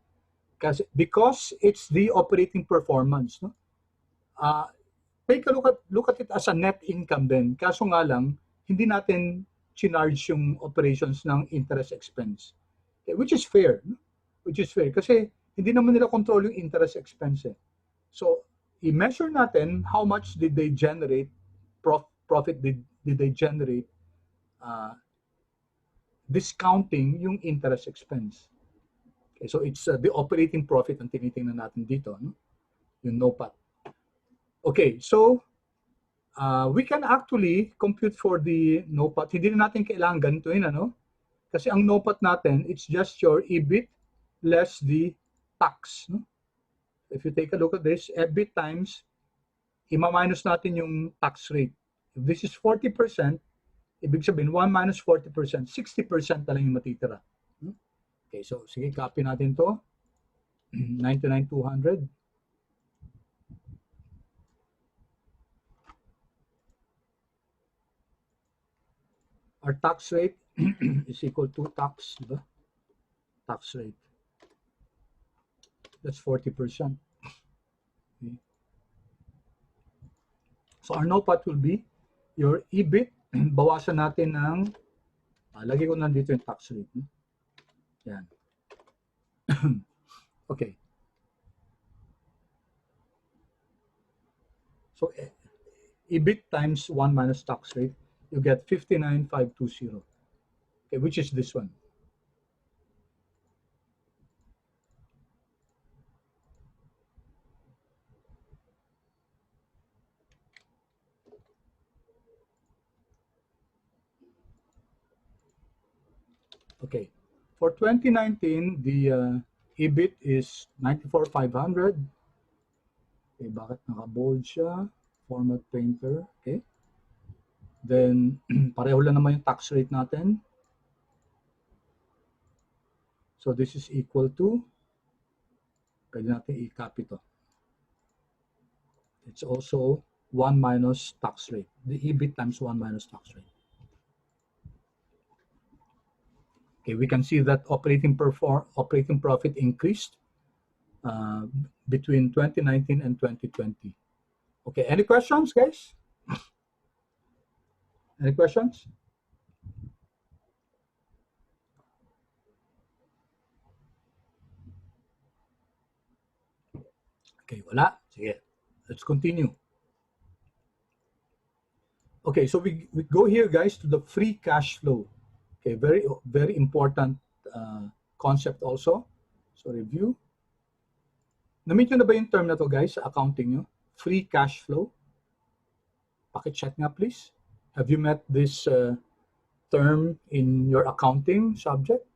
Kasi because it's the operating performance, no? Take a look at it as a net income din. Kaso nga lang, hindi natin charge yung operations ng interest expense. Okay, which is fair, no? Which is fair kasi hindi naman nila control yung interest expense. So, i-measure natin how much did they generate, profit did they generate discounting yung interest expense. Okay, so it's the operating profit ang tinitingnan natin dito, no? Yung NOPAT. Okay, so we can actually compute for the NOPAT. Hindi na natin kailangan ganituin, ano? Kasi ang NOPAT natin, it's just your EBIT less the tax, no? If you take a look at this, EBIT times, ima-minus natin yung tax rate. If this is 40%, ibig sabihin, 1 minus 40%, 60% na lang yung matitira. Okay, so sige, copy natin to. 99,200. Our tax rate is equal to tax, diba? Tax rate. That's 40%. Okay. So our NOPAT will be your EBIT, bawasan natin ng, lagay ko nandito yung tax rate. Yan. Okay. So EBIT times 1 minus tax rate, you get 59,520. Okay, which is this one. Okay. For 2019, the EBIT is 94,500. Okay, bakit naka-bold siya? Format painter. Okay. Then, pareho lang naman yung tax rate natin. So, this is equal to, pwede natin i-copy to. It's also 1 minus tax rate. The EBIT times 1 minus tax rate. Okay, we can see that operating profit increased between 2019 and 2020. Okay, any questions, guys? Any questions? Okay, wala. Sige, let's continue. Okay, so we go here, guys, to the free cash flow. Okay, very important concept also. So review. Na-meet nyo na ba yung term na to, guys, sa accounting nyo? Free cash flow. Paki-check nga, please. Have you met this term in your accounting subject?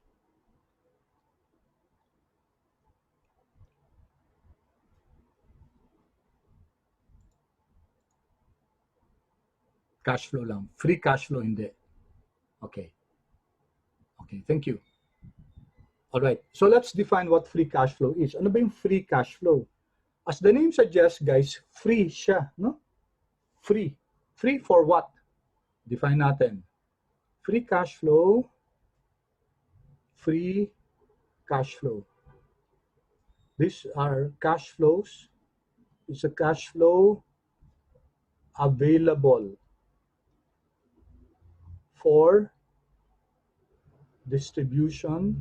Cash flow lang. Free cash flow, hindi. Okay. Okay, thank you. All right, so let's define what free cash flow is. Ano ba yung free cash flow? As the name suggests, guys, free siya, no? Free. Free for what? Define natin. Free cash flow. Free cash flow. These are cash flows. It's a cash flow available for distribution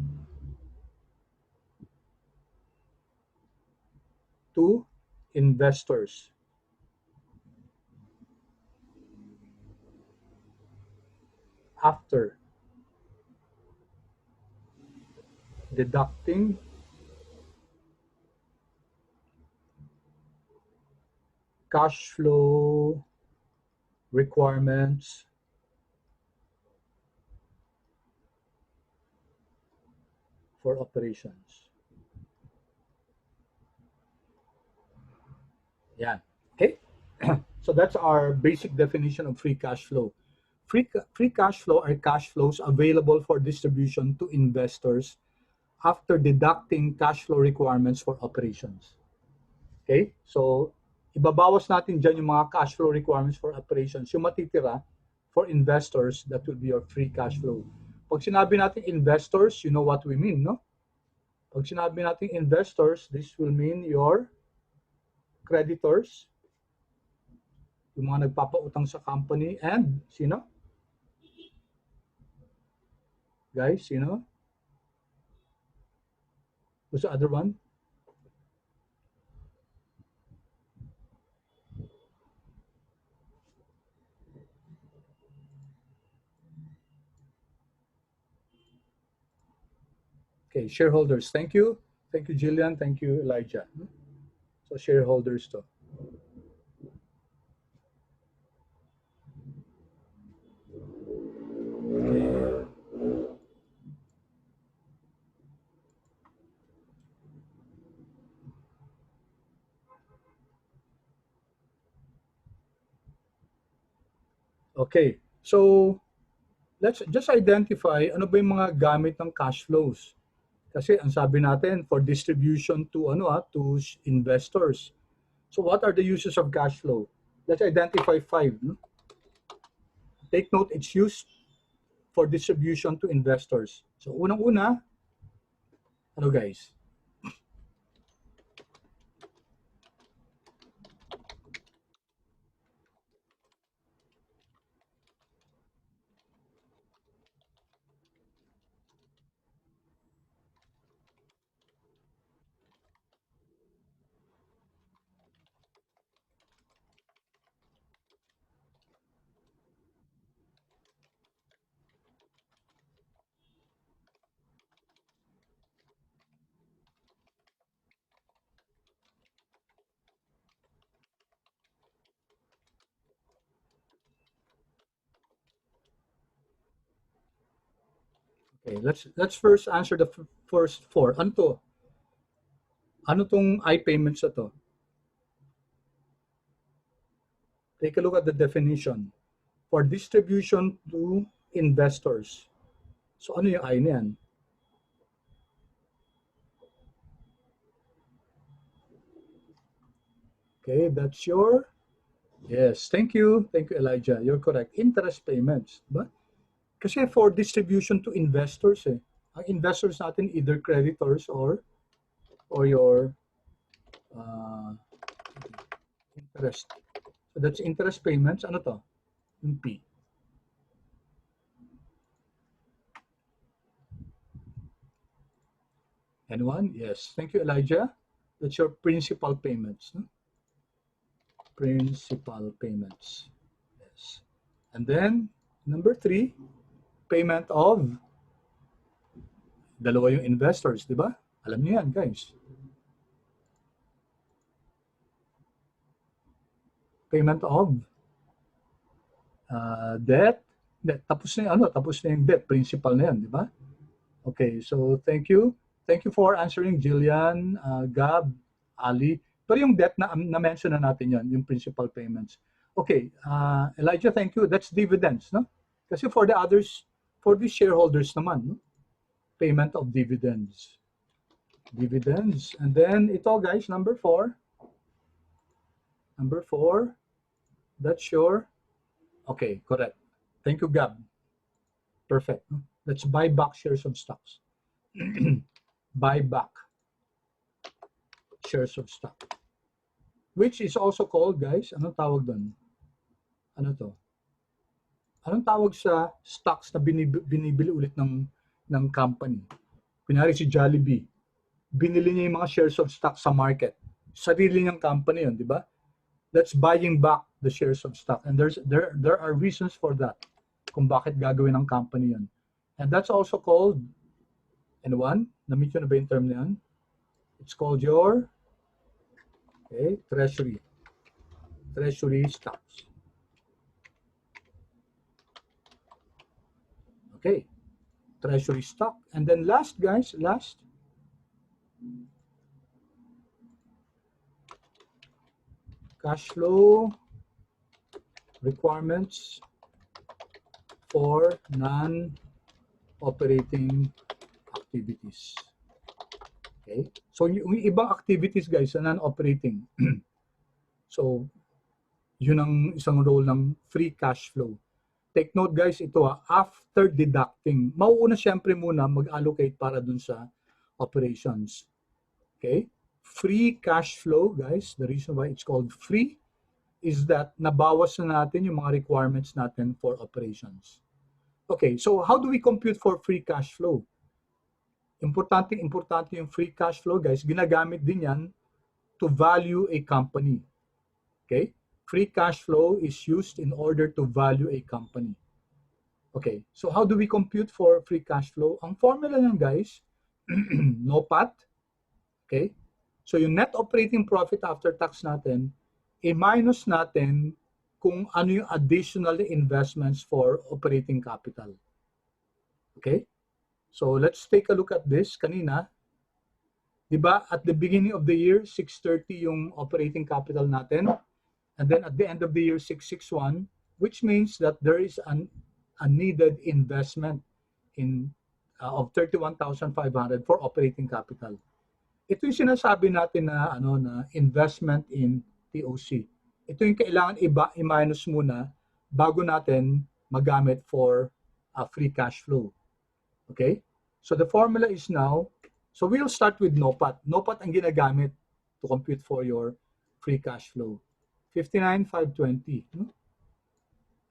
to investors after deducting cash flow requirements for operations. Yeah. Okay. So that's our basic definition of free cash flow. Free cash flow are cash flows available for distribution to investors after deducting cash flow requirements for operations. Okay? So, ibabawas natin dyan yung mga cash flow requirements for operations. Yung matitira for investors, that will be your free cash flow. Pag sinabi natin investors, you know what we mean, no? Pag sinabi natin investors, this will mean your creditors, yung mga nagpapautang sa company, and sino? Guys, sino? What's the other one? Okay, shareholders. Thank you. Thank you, Jillian. Thank you, Elijah. So, shareholders to. Okay. Okay. So, let's just identify ano ba yung mga gamit ng cash flows. Kasi ang sabi natin for distribution to to investors. So what are the uses of cash flow? Let's identify 5. No? Take note, it's used for distribution to investors. So unang-una, ano guys? Okay, let's first answer the first 4. Ano to? Ano tong I-payments na to? Take a look at the definition. For distribution to investors. So ano yung I na yan? Okay, that's your... Yes, thank you. Thank you, Elijah. You're correct. Interest payments. Diba? Kasi for distribution to investors eh. Ang investors natin either creditors or your interest. So that's interest payments. Ano to? Yung P. Anyone? Yes. Thank you, Elijah. That's your principal payments. No? Principal payments. Yes. And then, number 3, payment of dalawa yung investors, di ba? Alam niyo yan, guys. Payment of debt. Tapos na yung tapos na yung debt, principal na yan, di ba? Okay, so thank you. Thank you for answering, Jillian, Gab, Ali. Pero yung debt na-mention na natin yan, yung principal payments. Okay, Elijah, thank you. That's dividends, no? Kasi for the others, for the shareholders naman, no? Payment of dividends. Dividends. And then ito, guys, number 4. Number 4, that's your... Okay, correct. Thank you, Gab. Perfect. Let's buy back shares of stocks. Buy back. shares of stock. Which is also called, guys, anong tawag doon? Ano to? Anong tawag sa stocks na binibili ulit ng company? Kunyari si Jollibee, binili niya yung mga shares of stock sa market. Sarili niyang company yun, di ba? That's buying back the shares of stock. And there are reasons for that kung bakit gagawin ng company yun. And that's also called, and one, na-meet yun na ba yung term na yun? It's called your treasury stocks. Okay, treasury stock. And then last, guys, cash flow requirements for non-operating activities. Okay, so yung ibang activities, guys, na non-operating. So, yun ang isang role ng free cash flow. Take note, guys, ito after deducting, mauuna siyempre muna mag-allocate para dun sa operations. Okay? Free cash flow, guys, the reason why it's called free is that nabawas na natin yung mga requirements natin for operations. Okay, so how do we compute for free cash flow? Importante yung free cash flow, guys. Ginagamit din yan to value a company. Okay? Free cash flow is used in order to value a company. Okay, so how do we compute for free cash flow? Ang formula lang, guys, NOPAT. Okay? So yung net operating profit after tax natin, i-minus natin kung ano yung additional investments for operating capital. Okay? So let's take a look at this. Kanina, di ba, at the beginning of the year, 630 yung operating capital natin. And then at the end of the year, 661, which means that there is a needed investment of 31,500 for operating capital. Ito yung sinasabi natin na investment in TOC. Ito yung kailangan i-minus muna bago natin magamit for free cash flow. Okay? So the formula is now, so we'll start with NOPAT. NOPAT ang ginagamit to compute for your free cash flow. 59,520.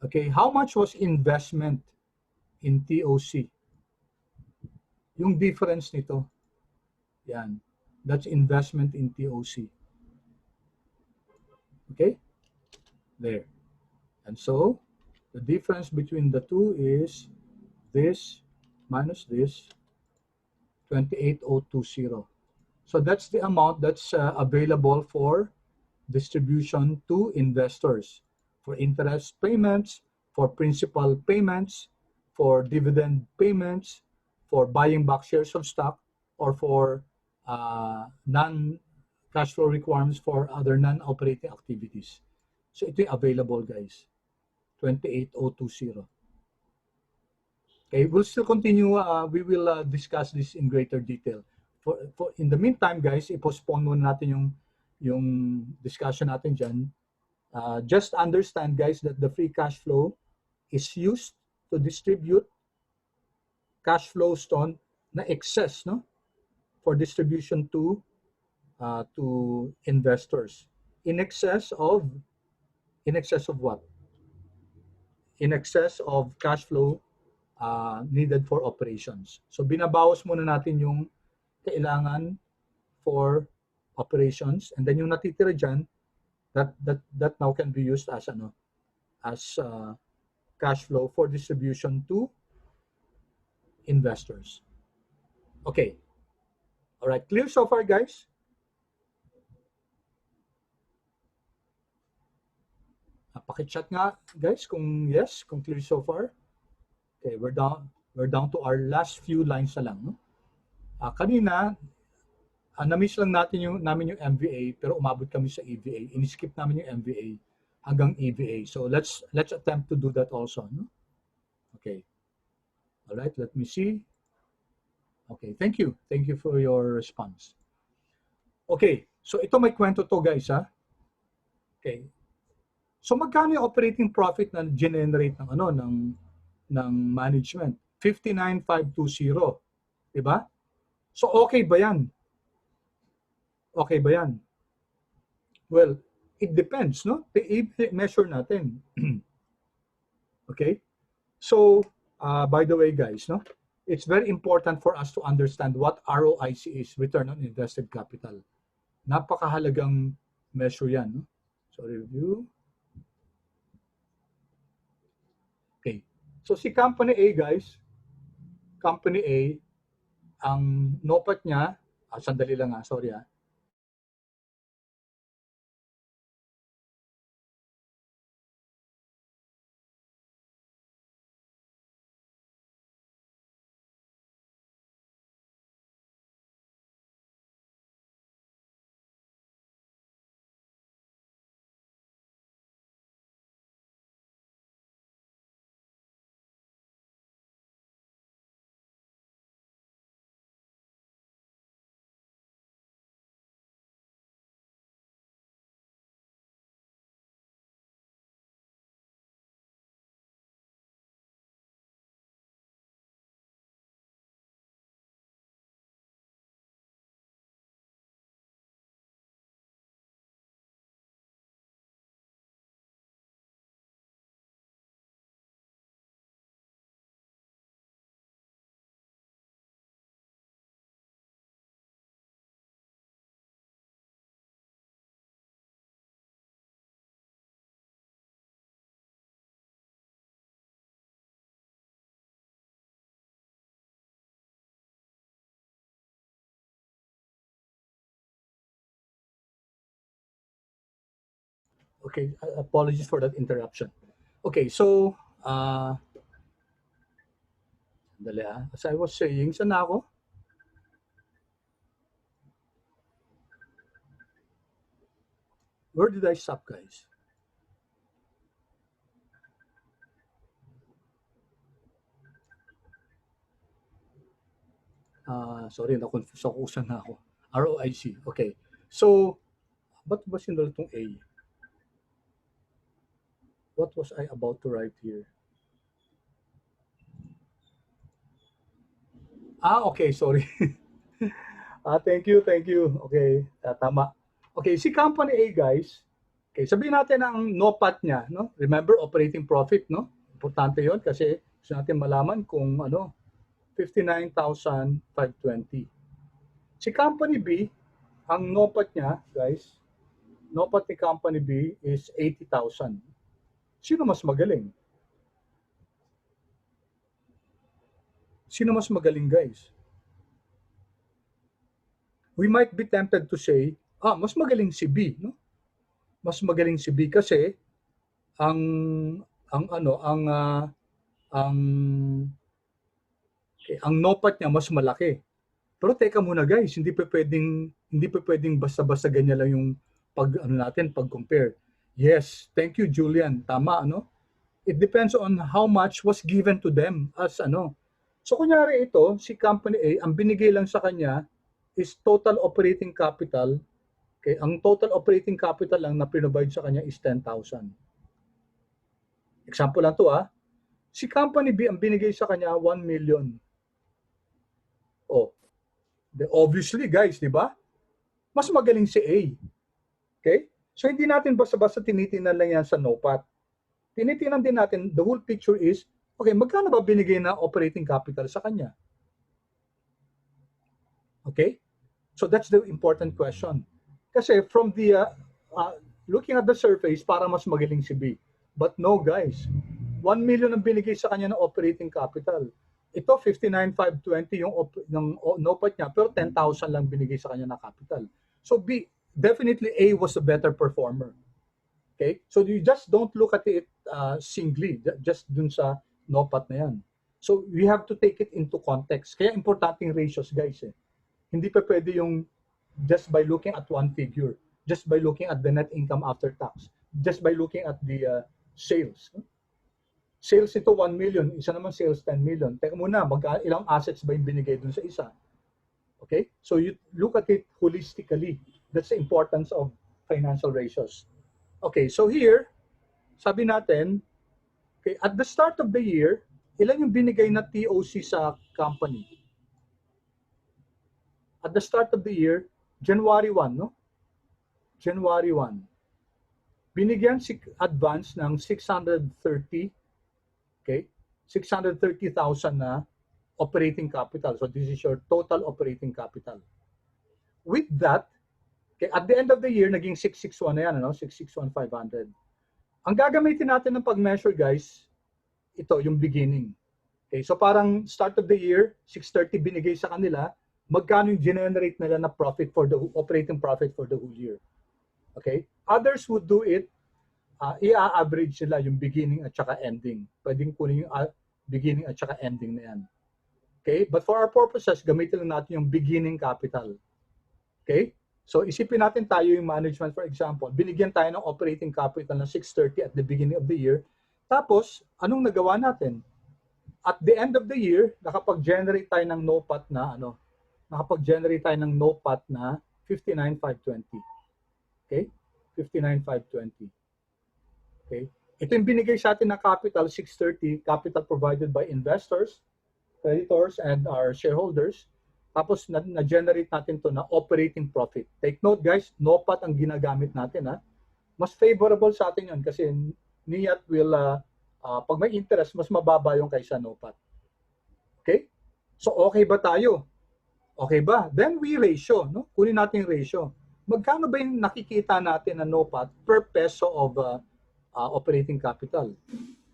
Okay, how much was investment in TOC? Yung difference nito. Yan. That's investment in TOC. Okay? There. And so, the difference between the two is this minus this, 28,020. So that's the amount that's available for distribution to investors, for interest payments, for principal payments, for dividend payments, for buying back shares of stock, or for non-cash flow requirements for other non-operating activities. So ito yung available, guys. 28,020. Okay, we'll still continue. We will discuss this in greater detail. For in the meantime, guys, i-postpone muna natin yung discussion natin dyan. Just understand, guys, that the free cash flow is used to distribute cash flows na excess, no, for distribution to investors. In excess of what? In excess of cash flow needed for operations. So binabawas muna natin yung kailangan for operations, and then yung natitira dyan, that now can be used as cash flow for distribution to investors. Okay. All right, clear so far, guys? Paki-chat nga, guys, kung yes, kung clear so far. Okay, we're down to our last few lines na lang, no? Kanina, na-miss lang namin yung MVA, pero umabot kami sa EVA. In-skip namin yung MVA hanggang EVA. So let's attempt to do that also, no? Okay. All right, let me see. Okay, thank you. Thank you for your response. Okay, so ito may kwento to, guys, ha? Okay. So magkano yung operating profit na generate ng management? 59,520, 'di ba? So okay ba 'yan? Okay ba yan? Well, it depends, no? I-measure natin. Okay? So, by the way, guys, no? It's very important for us to understand what ROIC is, return on invested capital. Napakahalagang measure yan, no? So, review. Okay. So, si Company A, guys, Company A, ang NOPAT niya, sandali lang sorry Okay, apologies for that interruption. Okay, so, sandali as I was saying, saan na ako? Where did I stop, guys? Sorry, na-confuse ako kung saan na ako. ROIC, okay. So, ba't ba sinulat tong A? What was I about to write here? Okay, sorry. Thank you, thank you. Okay, tama. Okay, si Company A, guys, okay, sabihin natin ang NOPAT niya, no? Remember, operating profit, no? Importante yon kasi gusto natin malaman kung 59,520. Si Company B, ang NOPAT niya, guys, NOPAT ni Company B is 80,000. Sino mas magaling? Sino mas magaling, guys? We might be tempted to say, mas magaling si B, no? Mas magaling si B kasi ang ang ano, ang ang NOPAT niya mas malaki. Pero teka muna, guys, hindi pa pwedeng basta-basta ganyan lang yung pag-compare. Yes, thank you, Julian. Tama, It depends on how much was given to them as So kunyari ito, si Company A, ang binigay lang sa kanya is total operating capital. Okay, ang total operating capital lang na pinrovide sa kanya is 10,000. Example lang to Si Company B, ang binigay sa kanya 1 million. Oh, obviously guys, di ba? Mas magaling si A. Okay? So hindi natin basta-basta tinitingnan lang yan sa NOPAT. Tinitingnan din natin, the whole picture is, okay, magkano ba binigay na operating capital sa kanya? Okay? So that's the important question. Kasi from the looking at the surface, para mas magaling si B. But no, guys. 1 million ang binigay sa kanya ng operating capital. Ito, 59,520 yung NOPAT niya, pero 10,000 lang binigay sa kanya na capital. So B, definitely A was a better performer. Okay? So you just don't look at it singly, just dun sa NOPAT na yan. So we have to take it into context. Kaya importanteng ratios, guys. Hindi pa pwede yung just by looking at one figure, just by looking at the net income after tax, just by looking at the sales. Sales ito 1 million, isa naman sales 10 million. Teka muna, ilang assets ba yung binigay dun sa isa? Okay? So you look at it holistically. That's the importance of financial ratios. Okay, so here, sabi natin, okay, at the start of the year, ilan yung binigay na TOC sa company? At the start of the year, January 1, no? January 1. Binigyan si advance ng 630, okay? 630,000 na operating capital. So this is your total operating capital. With that, okay, at the end of the year, naging 661 na yan, ano? 661,500. Ang gagamitin natin ng pag-measure, guys, ito, yung beginning. Okay, so parang start of the year, 630 binigay sa kanila, magkano yung generate nila na profit for the operating profit for the whole year. Okay? Others would do it, i-average nila yung beginning at saka ending. Pwedeng kunin yung beginning at saka ending na yan. Okay? But for our purposes, gamitin lang natin yung beginning capital. Okay? So isipin natin tayo yung management, for example, binigyan tayo ng operating capital na 630 at the beginning of the year. Tapos, anong nagawa natin? At the end of the year, nakapag-generate tayo ng NOPAT na nakapag-generate tayo ng NOPAT na 59,520. Okay? 59,520. Okay? Ito yung binigay sa atin na capital, 630, capital provided by investors, creditors, and our shareholders. Tapos na-generate natin to na operating profit. Take note, guys, NOPAT ang ginagamit natin. Mas favorable sa atin yun kasi NIAT will pag may interest, mas mababa yung kaysa NOPAT. Okay? So, okay ba tayo? Okay ba? Then we ratio, no? Kunin natin yung ratio. Magkano ba yung nakikita natin na NOPAT per peso of operating capital?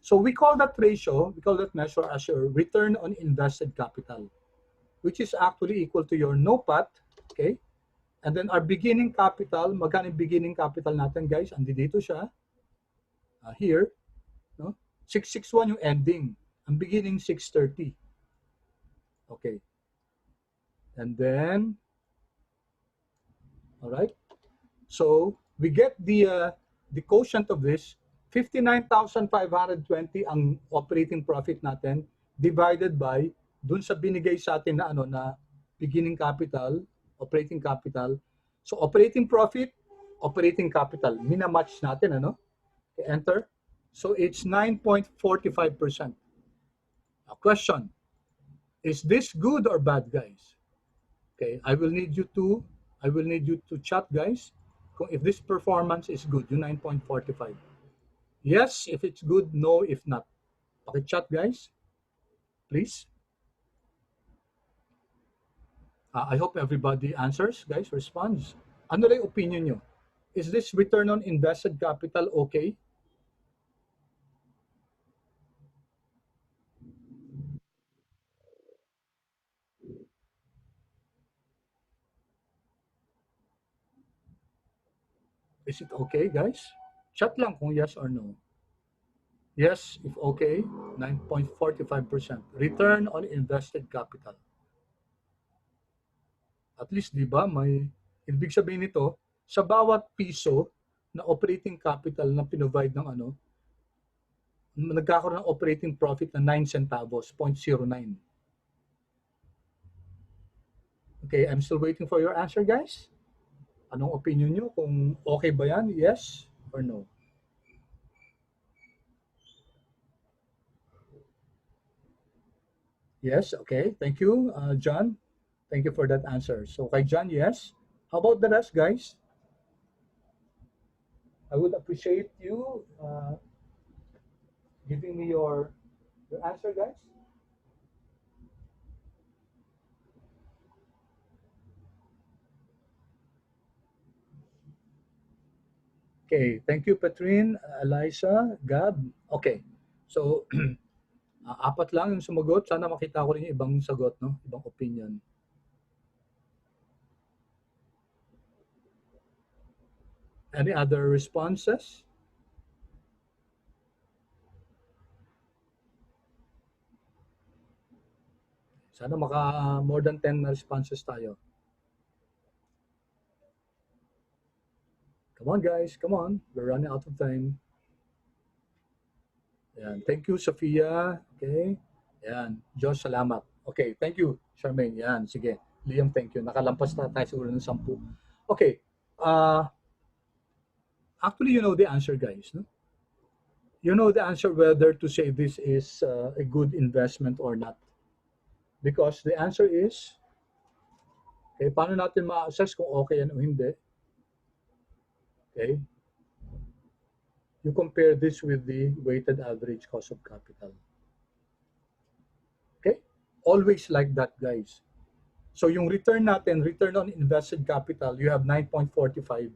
So, we call that ratio, we call that measure as your return on invested capital, which is actually equal to your NOPAT, okay? And then our beginning capital, magkano yung beginning capital natin, guys? Andito siya, here, no? 661 yung ending. Ang beginning, 630. Okay. And then, all right. So, we get the quotient of this, 59,520 ang operating profit natin divided by dun sa binigay sa atin na na beginning capital, operating capital. So, operating profit, operating capital, mina-match natin, Okay, enter. So it's 9.45%. A question, is this good or bad, guys? Okay, I will need you to chat, guys, if this performance is good, yung 9.45. Yes, if it's good, no, if not. Paki-chat, guys, please. I hope everybody answers, guys, responds. Ano lang yung opinion nyo? Is this return on invested capital okay? Is it okay, guys? Chat lang kung yes or no. Yes, if okay, 9.45%. Return on invested capital. At least, di ba, may ibig sabihin nito, sa bawat piso na operating capital na pinovide ng nagkakaroon ng operating profit na 9 centavos, 0.09. Okay, I'm still waiting for your answer, guys. Anong opinion nyo? Kung okay ba yan? Yes or no? Yes, okay. Thank you, John. Thank you for that answer. So kay John, yes. How about the rest, guys? I would appreciate you giving me your answer, guys. Okay, thank you, Patrine, Eliza, Gab. Okay, so apat lang yung sumagot. Sana makita ko rin yung ibang sagot, no? Ibang opinion. Any other responses? Sana maka more than 10 responses tayo. Come on, guys. Come on. We're running out of time. Ayan. Thank you, Sophia. Okay. Ayan. Josh, salamat. Okay. Thank you, Charmaine. Ayan. Sige. Liam, thank you. Nakalampas na tayo siguro ng 10. Okay. Actually, you know the answer, guys. No? You know the answer whether to say this is a good investment or not. Because the answer is, Okay, paano natin ma-assess kung okay yan o hindi? Okay, you compare this with the weighted average cost of capital. Okay, always like that, guys. So yung return natin, return on invested capital, you have 9.45%.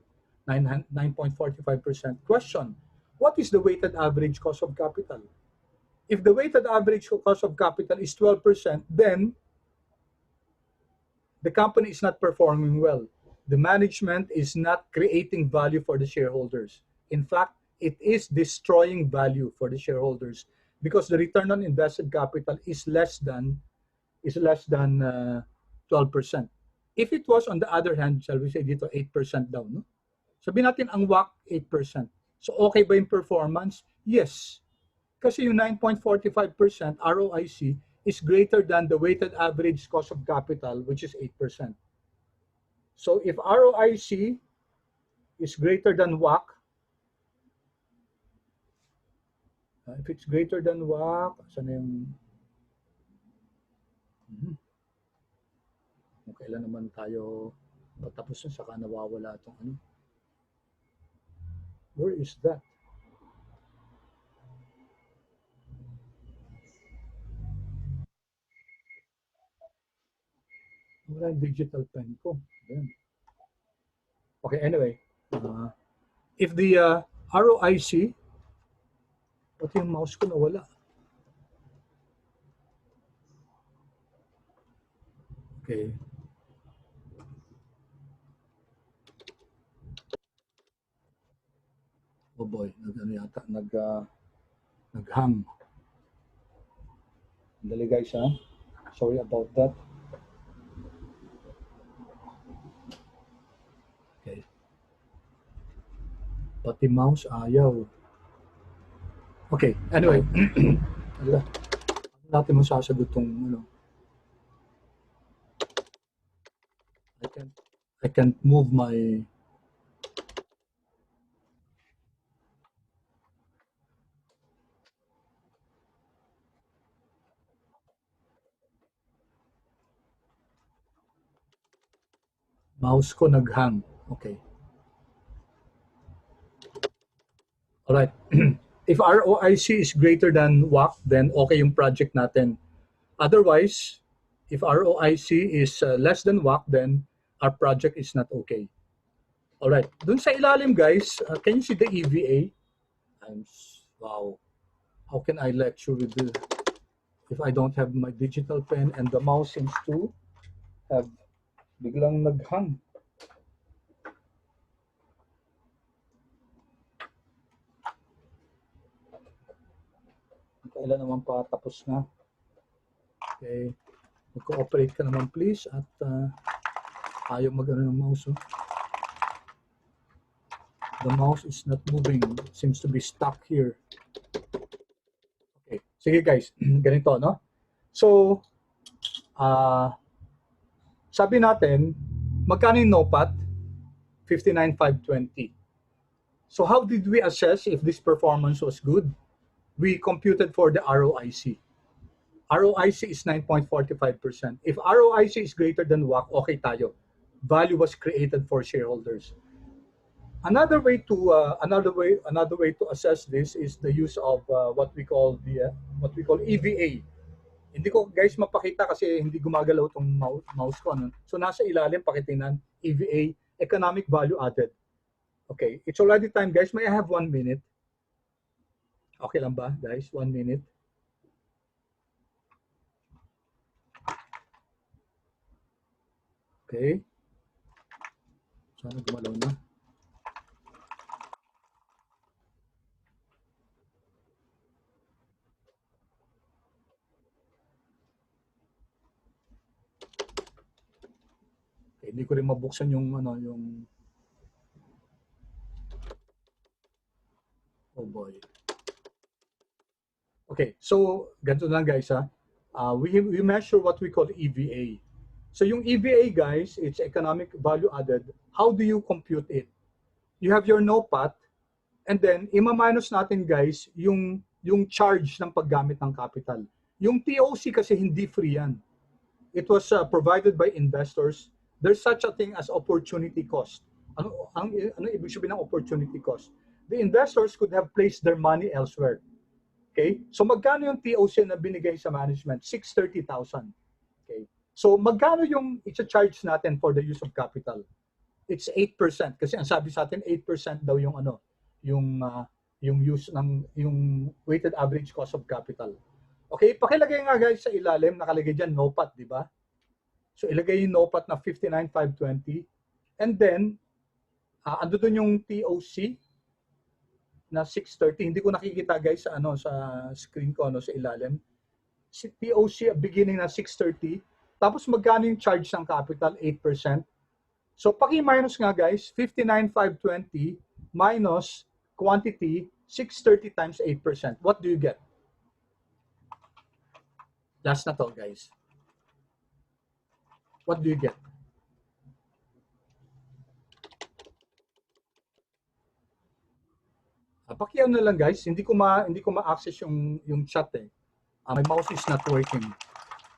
Question, what is the weighted average cost of capital? If the weighted average cost of capital is 12%, then the company is not performing well. The management is not creating value for the shareholders. In fact, it is destroying value for the shareholders because the return on invested capital is less than 12%. If it was on the other hand, shall we say dito 8% daw, no? Sabihin natin ang WACC 8%. So okay ba yung performance? Yes. Kasi yung 9.45% ROIC is greater than the weighted average cost of capital, which is 8%. So if ROIC is greater than WACC, if it's greater than WACC, saan na yung kung kailan naman tayo patapos na saka nawawala itong ano. Where is that? Wala yung digital pen ko. Ayan. Okay, anyway. If the ROIC, pati yung mouse ko nawala. Okay. Oh boy, yata, nag-hang. Dali guys, ha? Sorry about that. Okay. Pati mouse, ayaw. Okay, anyway. Ano natin masasagot tong ano. I can't move my mouse ko nag-hang. Okay. Alright. If ROIC is greater than WACC, then okay yung project natin. Otherwise, if ROIC is less than WACC, then our project is not okay. Alright. Dun sa ilalim, guys, can you see the EVA? Wow. How can I lecture with this if I don't have my digital pen and the mouse seems to have biglang naghang. Kailan naman pa tapos na. Okay. Mag-cooperate ka naman please at ayaw mag-ano ng mouse. Oh. The mouse is not moving. It seems to be stuck here. Okay. Sige guys, ganito, no? So, sabi natin, magkano yung NOPAT? 59,520. So how did we assess if this performance was good? We computed for the ROIC. ROIC is 9.45%. If ROIC is greater than WACC, okay tayo. Value was created for shareholders. Another way to assess this is the use of what we call EVA. Hindi ko guys mapakita kasi hindi gumagalaw tong mouse ko. Ano? So nasa ilalim pakitingnan EVA, economic value added. Okay, it's already time guys. May I have 1 minute? Okay lang ba guys? 1 minute. Okay. Sana gumalaw na. Okay, hindi ko rin mabuksan yung yung oh boy. Okay, so ganito lang guys ha. We measure what we call EVA. So yung EVA guys, it's economic value added. How do you compute it? You have your NOPAT and then ima-minus natin guys yung charge ng paggamit ng capital. Yung TOC kasi hindi free yan. It was provided by investors there's such a thing as opportunity cost. Ano ibig sabihin ng opportunity cost? The investors could have placed their money elsewhere. Okay? So magkano yung TOC na binigay sa management? 630,000. Okay? So magkano yung i-charge natin for the use of capital? It's 8% kasi ang sabi sa atin 8% daw yung yung use ng yung weighted average cost of capital. Okay, pakilagay nga guys sa ilalim, nakalagay diyan NOPAT, di ba? So ilagay yung NOPAT na 59,520 and then ando doon yung TOC na 630. Hindi ko nakikita guys sa sa screen ko sa ilalim. Si TOC beginning na 630. Tapos magkano yung charge ng capital? 8%. So paki-minus nga guys, 59,520 minus quantity 630 times 8%. What do you get? Last na to guys. What do you get? Pakiyaw na lang guys, hindi ko ma-access yung chat eh. My mouse is not working.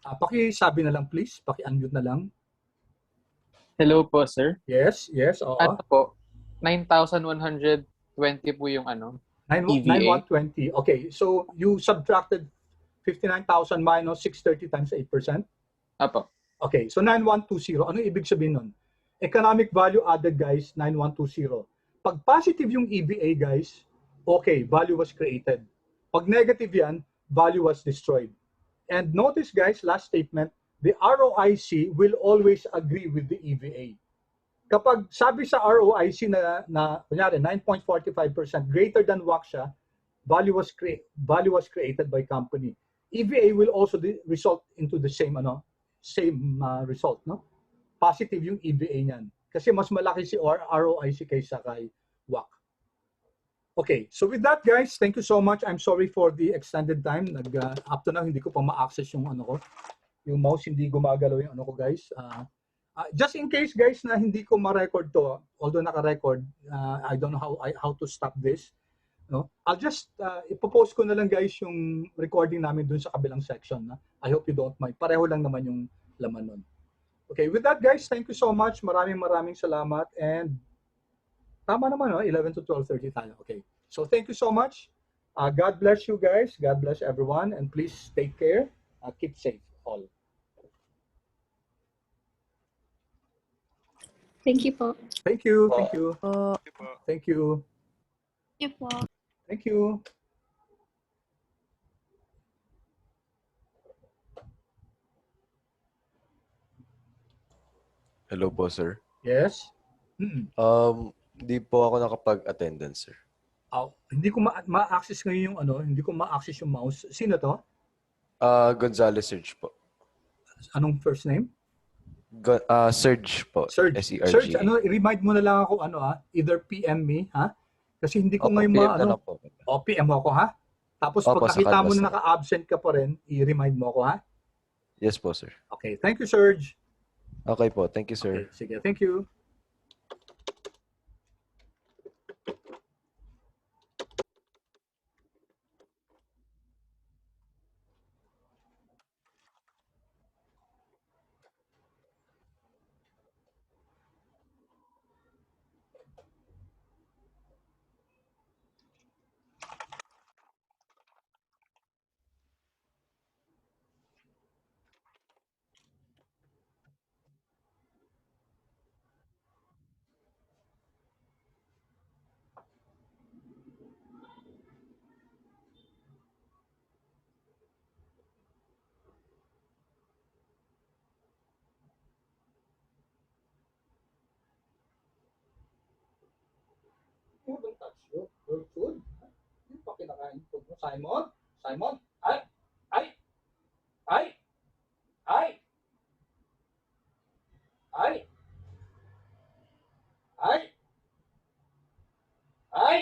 Paki-sabi na lang please, paki-unmute na lang. Hello po, sir. Yes, oo. Ano po? 9,120 po yung EVA. 9,120. Okay, so you subtracted 59,000 minus 630 times 8%? Apo. Okay, so 9,120. Ano ibig sabihin nun? Economic value added, guys, 9,120. Pag positive yung EVA, guys, okay, value was created. Pag negative yan, value was destroyed. And notice, guys, last statement, the ROIC will always agree with the EVA. Kapag sabi sa ROIC na kunyari 9.45% greater than WACC siya, value was created by company. EVA will also result into the same result, no? Positive yung EVA niyan kasi mas malaki si ROIC kaysa kay WACC. Okay, so with that guys, thank you so much. I'm sorry for the extended time. Up to now hindi ko pa ma-access yung yung mouse, hindi gumagalaw yung ko guys. Just in case guys na hindi ko ma-record to, although naka-record, I don't know how to stop this. No? I'll just ipopost ko na lang guys yung recording namin dun sa kabilang section. I hope you don't mind. Pareho lang naman yung laman nun. Okay, with that guys, thank you so much. Maraming salamat and tama naman 11 to 12:30 tayo. Okay. So thank you so much. God bless you guys. God bless everyone and please take care. Keep safe all. Thank you po. Thank you. Thank you. Thank you. Thank you po. Thank you. Hello po, sir. Yes. Hindi po ako nakapag-attendance, sir. Hindi ko ma-access ngayon yung hindi ko ma-access yung mouse. Sino to? Gonzalez Serge po. Anong first name? Serge po. Serge. S-E-R-G. Serge, remind mo na lang ako either PM me, ha? Kasi hindi ko ngayon PM mo ako, ha? Tapos pag nakita mo na naka-absent ka pa rin, i-remind mo ako, ha? Yes po, sir. Okay, thank you, Serge. Okay po, thank you, sir. Okay, sige, thank you. You haven't touched your food. Yung pa kinakain food mo, Simon? Simon? Ay! Ay! Ay! Ay! Ay! Ay! Ay!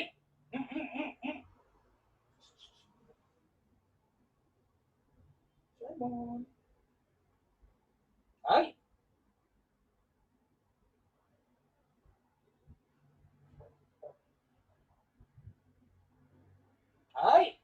Simon! Ay! Ay!